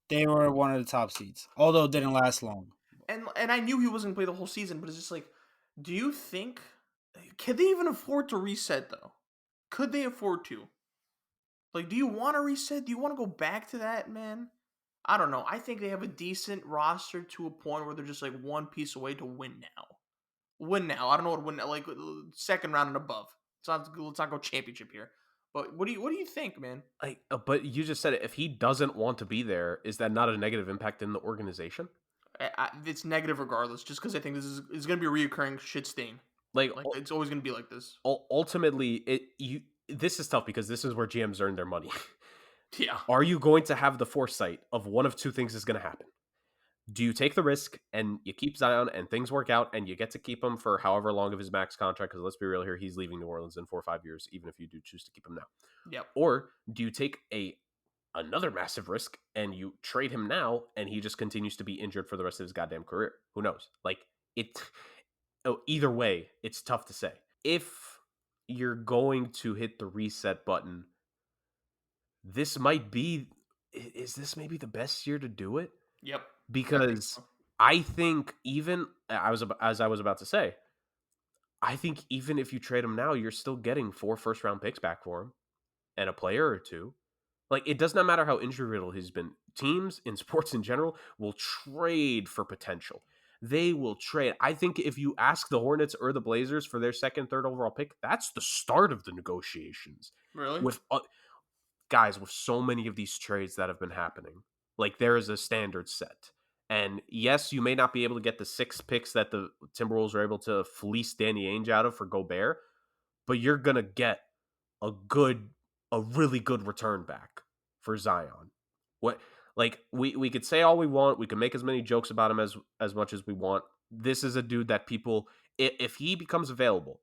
they were one of the top seeds, although it didn't last long. And I knew he wasn't going to play the whole season, but it's just like, do you think, can they even afford to reset, though? Could they afford to? Like, do you want to reset? Do you want to go back to that, man? I don't know. I think they have a decent roster to a point where they're just like one piece away to win now. I don't know what win, like second round and above. Let's not go championship here. But what do you think, man? But you just said it. If he doesn't want to be there, is that not a negative impact in the organization? It's negative regardless, just because I think this is going to be a reoccurring shit stain. Like it's always going to be like this. Ultimately, this is tough because this is where GMs earn their money. Yeah. Are you going to have the foresight of one of two things is going to happen? Do you take the risk and you keep Zion and things work out and you get to keep him for however long of his max contract? Because let's be real here, he's leaving New Orleans in 4 or 5 years, even if you do choose to keep him now. Yep. Or do you take another massive risk and you trade him now and he just continues to be injured for the rest of his goddamn career? Who knows? Either way, it's tough to say. If you're going to hit the reset button, this might be, is this maybe the best year to do it? Yep. Because I think even, as I was about to say, I think even if you trade him now, you're still getting 4 first-round picks back for him and a player or two. Like, it does not matter how injury-riddled he's been. Teams in sports in general will trade for potential. They will trade. I think if you ask the Hornets or the Blazers for their second, third overall pick, that's the start of the negotiations. Really? With guys, with so many of these trades that have been happening, like, there is a standard set. And yes, you may not be able to get the 6 picks that the Timberwolves were able to fleece Danny Ainge out of for Gobert, but you're going to get a really good return back for Zion. What, like, we could say all we want, we can make as many jokes about him as much as we want. This is a dude that people, if he becomes available,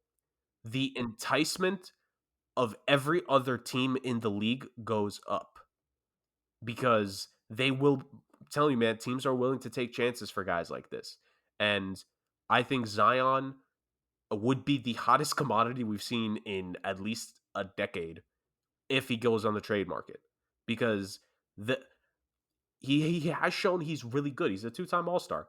the enticement of every other team in the league goes up, because they will, I'm telling you, man, teams are willing to take chances for guys like this. And I think Zion would be the hottest commodity we've seen in at least a decade if he goes on the trade market, because he has shown he's really good. He's a 2-time All-Star.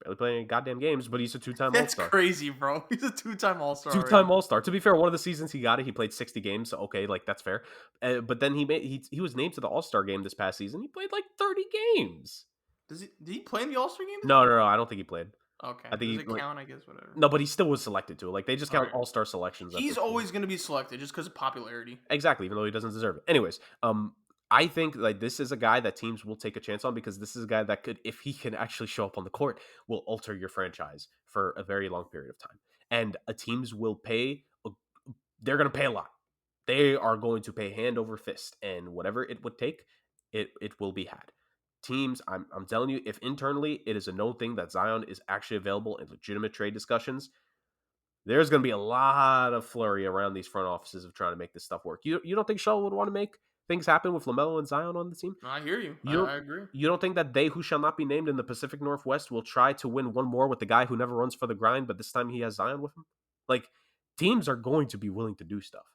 Barely playing any goddamn games, but he's a 2-time All-Star. That's crazy, bro. He's a 2-time All-Star. 2-time All-Star. To be fair, one of the seasons he got it, he played 60 games. So okay, like, that's fair. But then he was named to the All-Star game this past season. He played like 30 games. Did he play in the All-Star game? No, I don't think he played. Okay. I think Does it count? I guess whatever. No, but he still was selected to it. Like, they just count Alright. All-Star selections. He's always going to be selected just because of popularity. Exactly, even though he doesn't deserve it. Anyways, I think, like, this is a guy that teams will take a chance on, because this is a guy that could, if he can actually show up on the court, will alter your franchise for a very long period of time. And teams will pay. They're going to pay a lot. They are going to pay hand over fist, and whatever it would take, it will be had. Teams, I'm telling you, if internally it is a known thing that Zion is actually available in legitimate trade discussions, there's going to be a lot of flurry around these front offices of trying to make this stuff work. You don't think Shaw would want to make things happen with LaMelo and Zion on the team? I hear you. I agree. You don't think that they who shall not be named in the Pacific Northwest will try to win one more with the guy who never runs for the grind, but this time he has Zion with him? Like, teams are going to be willing to do stuff.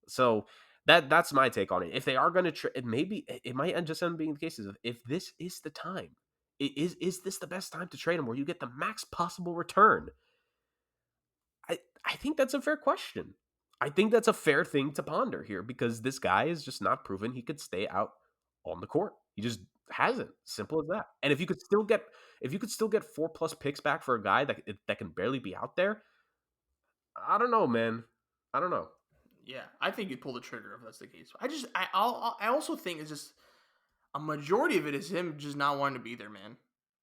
So that's my take on it. If they are going to trade, it might just end up being the case of, if this is the time, is this the best time to trade him where you get the max possible return? I think that's a fair question. I think that's a fair thing to ponder here, because this guy is just not proven he could stay out on the court. He just hasn't. Simple as that. And if you could still get 4+ picks back for a guy that can barely be out there, I don't know, man. I don't know. Yeah, I think you'd pull the trigger if that's the case. I also think it's just a majority of it is him just not wanting to be there, man.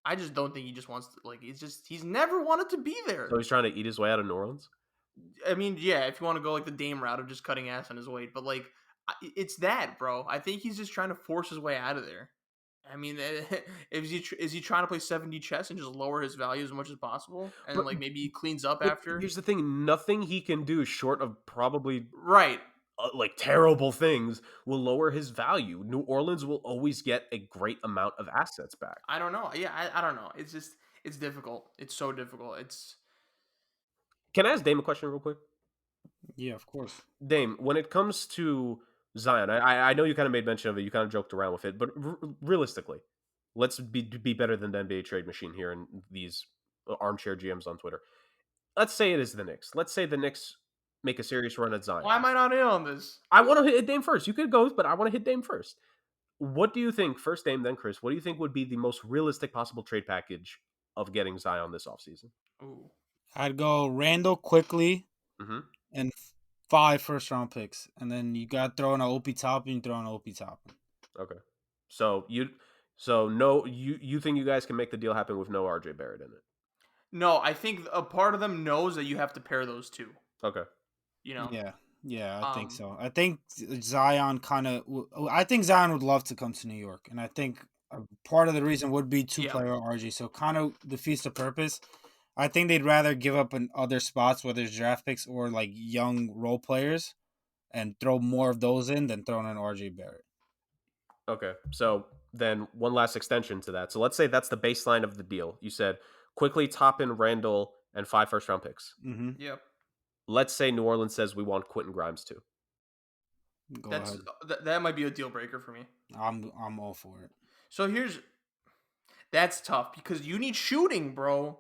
I just don't think he just wants to, like, he's never wanted to be there. So he's trying to eat his way out of New Orleans? I mean, yeah, if you want to go like the Dame route of just cutting ass on his weight, but like, it's that, bro. I think he's just trying to force his way out of there. I mean, is he trying to play 7D chess and just lower his value as much as possible, and like maybe he cleans up after? Here's the thing: nothing he can do short of probably right, like terrible things will lower his value. New Orleans will always get a great amount of assets back. I don't know. Yeah, I don't know. It's difficult. It's so difficult. Can I ask Dame a question real quick? Yeah, of course. Dame, when it comes to Zion, I know you kind of made mention of it. You kind of joked around with it, but realistically, let's be better than the NBA trade machine here and these armchair GMs on Twitter. Let's say it is the Knicks. Let's say the Knicks make a serious run at Zion. Why am I not in on this? I want to hit Dame first. You could go, but I want to hit Dame first. What do you think? First Dame, then Chris. What do you think would be the most realistic possible trade package of getting Zion this offseason? Ooh. I'd go Randall quickly and 5 first-round picks. And then you got to throw in an OP Toppin, throw in an OP Toppin. Okay. So you think you guys can make the deal happen with no RJ Barrett in it? No, I think a part of them knows that you have to pair those two. Okay. You know? Yeah, I think so. I think Zion would love to come to New York. And I think part of the reason would be two-player RJ. So kind of defeats the purpose. I think they'd rather give up in other spots, whether it's draft picks or like young role players, and throw more of those in than throwing in RJ Barrett. Okay, so then one last extension to that. So let's say that's the baseline of the deal. You said quickly Toppin, Randall, and 5 first-round picks. Mm-hmm. Yep. Let's say New Orleans says we want Quentin Grimes too. That might be a deal breaker for me. I'm all for it. So that's tough because you need shooting, bro.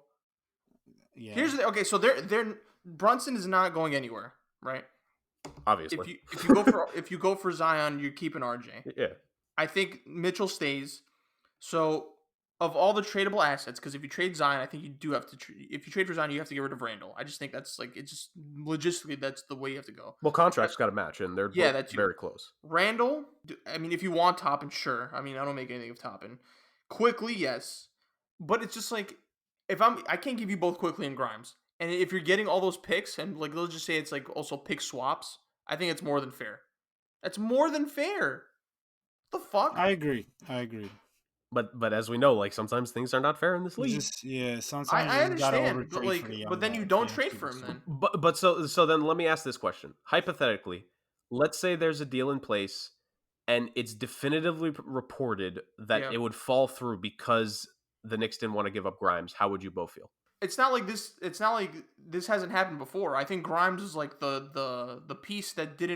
Yeah. So they're Brunson is not going anywhere, right? Obviously. If you go for Zion, you're keeping RJ. Yeah. I think Mitchell stays. So of all the tradable assets, because if you trade Zion, I think you do have to. If you trade for Zion, you have to get rid of Randall. I just think that's like it's just logistically that's the way you have to go. Well, contracts got to match, and they're both very close. Randall, I mean, if you want Toppin, sure. I mean, I don't make anything of Toppin. Quickly, yes, but it's just like I can't give you both Quickly and Grimes, and if you're getting all those picks and like let's just say it's like also pick swaps, I think it's more than fair. That's more than fair. The fuck? I agree. But as we know, like sometimes things are not fair in this league. Sometimes I you gotta understand, but overtrade for the young but then guys. you don't trade for him then. But so then let me ask this question. Hypothetically, let's say there's a deal in place and it's definitively reported that it would fall through because the Knicks didn't want to give up Grimes. How would you both feel? It's not like this hasn't happened before. I think Grimes is like the piece that they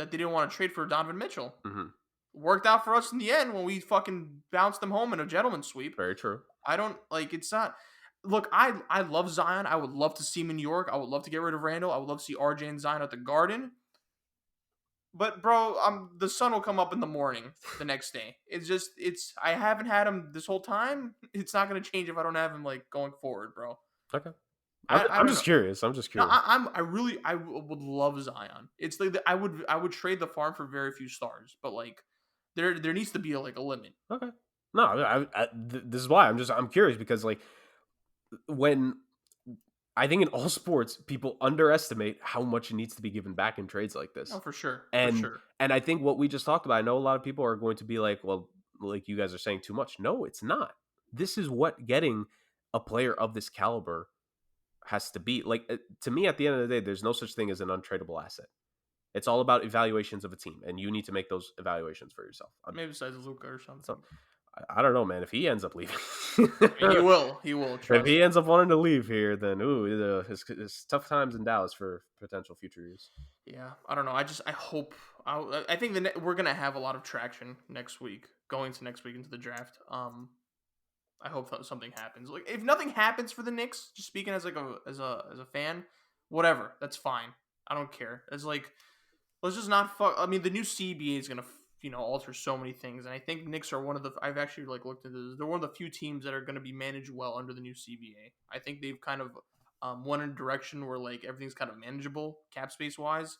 didn't want to trade for Donovan Mitchell. Mm-hmm. Worked out for us in the end when we fucking bounced them home in a gentleman's sweep. Very true. I don't like it's not. Look, I love Zion. I would love to see him in New York. I would love to get rid of Randall. I would love to see RJ and Zion at the Garden. But bro, the sun will come up in the morning the next day. I haven't had him this whole time. It's not gonna change if I don't have him like going forward, bro. Okay. I'm just curious. I'm just curious. No, I would love Zion. It's like I would trade the farm for very few stars, but like there needs to be a limit. Okay. No, this is why I'm curious because like when I think in all sports people underestimate how much needs to be given back in trades like this. Oh, for sure. And I think what we just talked about, I know a lot of people are going to be like, well, like you guys are saying too much. No, it's not. This is what getting a player of this caliber has to be. Like to me, at the end of the day, there's no such thing as an untradeable asset. It's all about evaluations of a team, and you need to make those evaluations for yourself. Maybe besides Luka or something. So, I don't know, man. If he ends up leaving, he will. If he ends up wanting to leave here, then it's tough times in Dallas for potential future use. Yeah, I don't know. I hope. I think we're gonna have a lot of traction next week, going to next week into the draft. I hope something happens. Like if nothing happens for the Knicks, just speaking as like as a fan, whatever, that's fine. I don't care. It's like let's just not fuck. I mean, the new CBA is gonna alter so many things, and I think Knicks are one of the. I've actually like looked into this. They're one of the few teams that are gonna be managed well under the new CBA. I think they've kind of went in a direction where like everything's kind of manageable cap space wise.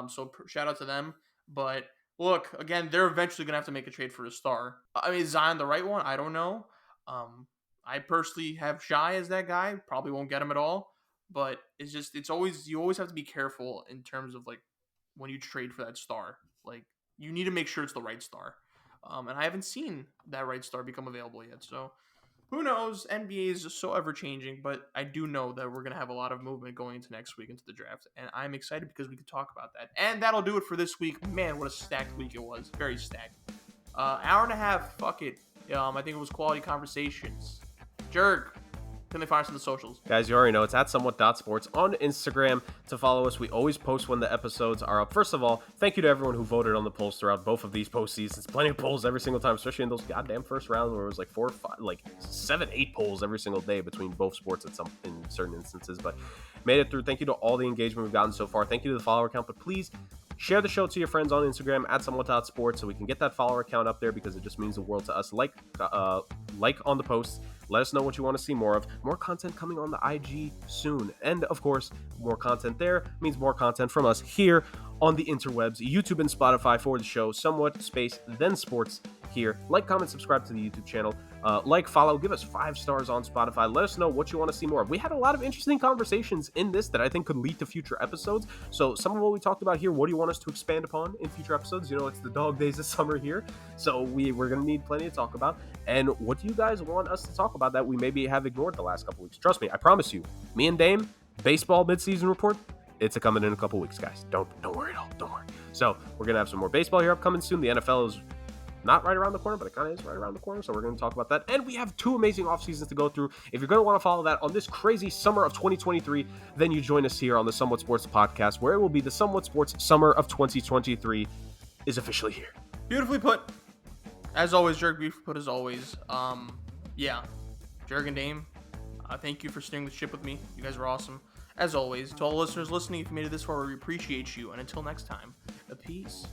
So shout out to them. But look, again, they're eventually gonna have to make a trade for a star. I mean, is Zion the right one? I don't know. I personally have Shy as that guy. Probably won't get him at all. But you always have to be careful in terms of like when you trade for that star. Like you need to make sure it's the right star. And I haven't seen that right star become available yet. So who knows? NBA is just so ever changing. But I do know that we're gonna have a lot of movement going into next week into the draft, and I'm excited because we can talk about that. And that'll do it for this week. Man, what a stacked week it was. Very stacked. Hour and a half. Fuck it. I think it was quality conversations. Jurg, can they find us on the socials? Guys, you already know it's at somewhat.sports on Instagram to follow us. We always post when the episodes are up. First of all, thank you to everyone who voted on the polls throughout both of these postseasons. Plenty of polls every single time, especially in those goddamn first rounds where it was like 4 or 5, like 7, 8 polls every single day between both sports in certain instances. But made it through. Thank you to all the engagement we've gotten so far. Thank you to the follower count. But please share the show to your friends on Instagram at somewhat.sports so we can get that follower count up there because it just means the world to us. Like on the posts. Let us know what you want to see more of. More content coming on the IG soon. And, of course, more content there means more content from us here on the interwebs, YouTube and Spotify for the show, Somewhat Space, then Sports here. Like, comment, subscribe to the YouTube channel. Follow, give us 5 stars on Spotify. Let us know what you want to see more of. We had a lot of interesting conversations in this that I think could lead to future episodes. So some of what we talked about here, what do you want us to expand upon in future episodes? It's the dog days of summer here. So we're going to need plenty to talk about. And what do you guys want us to talk about that we maybe have ignored the last couple weeks? Trust me, I promise you, me and Dame, baseball midseason report, it's coming in a couple weeks, guys. Don't worry at all. Don't worry. So we're going to have some more baseball here upcoming soon. The NFL is not right around the corner, but it kind of is right around the corner. So we're going to talk about that. And we have 2 amazing off seasons to go through. If you're going to want to follow that on this crazy summer of 2023, then you join us here on the Somewhat Sports Podcast, where it will be the Somewhat Sports Summer of 2023 is officially here. Beautifully put. As always, Jurg, beautifully put as always. Yeah. Jurg and Dame, thank you for steering the ship with me. You guys are awesome. As always, to all listeners listening, if you made it this far, we appreciate you. And until next time, peace.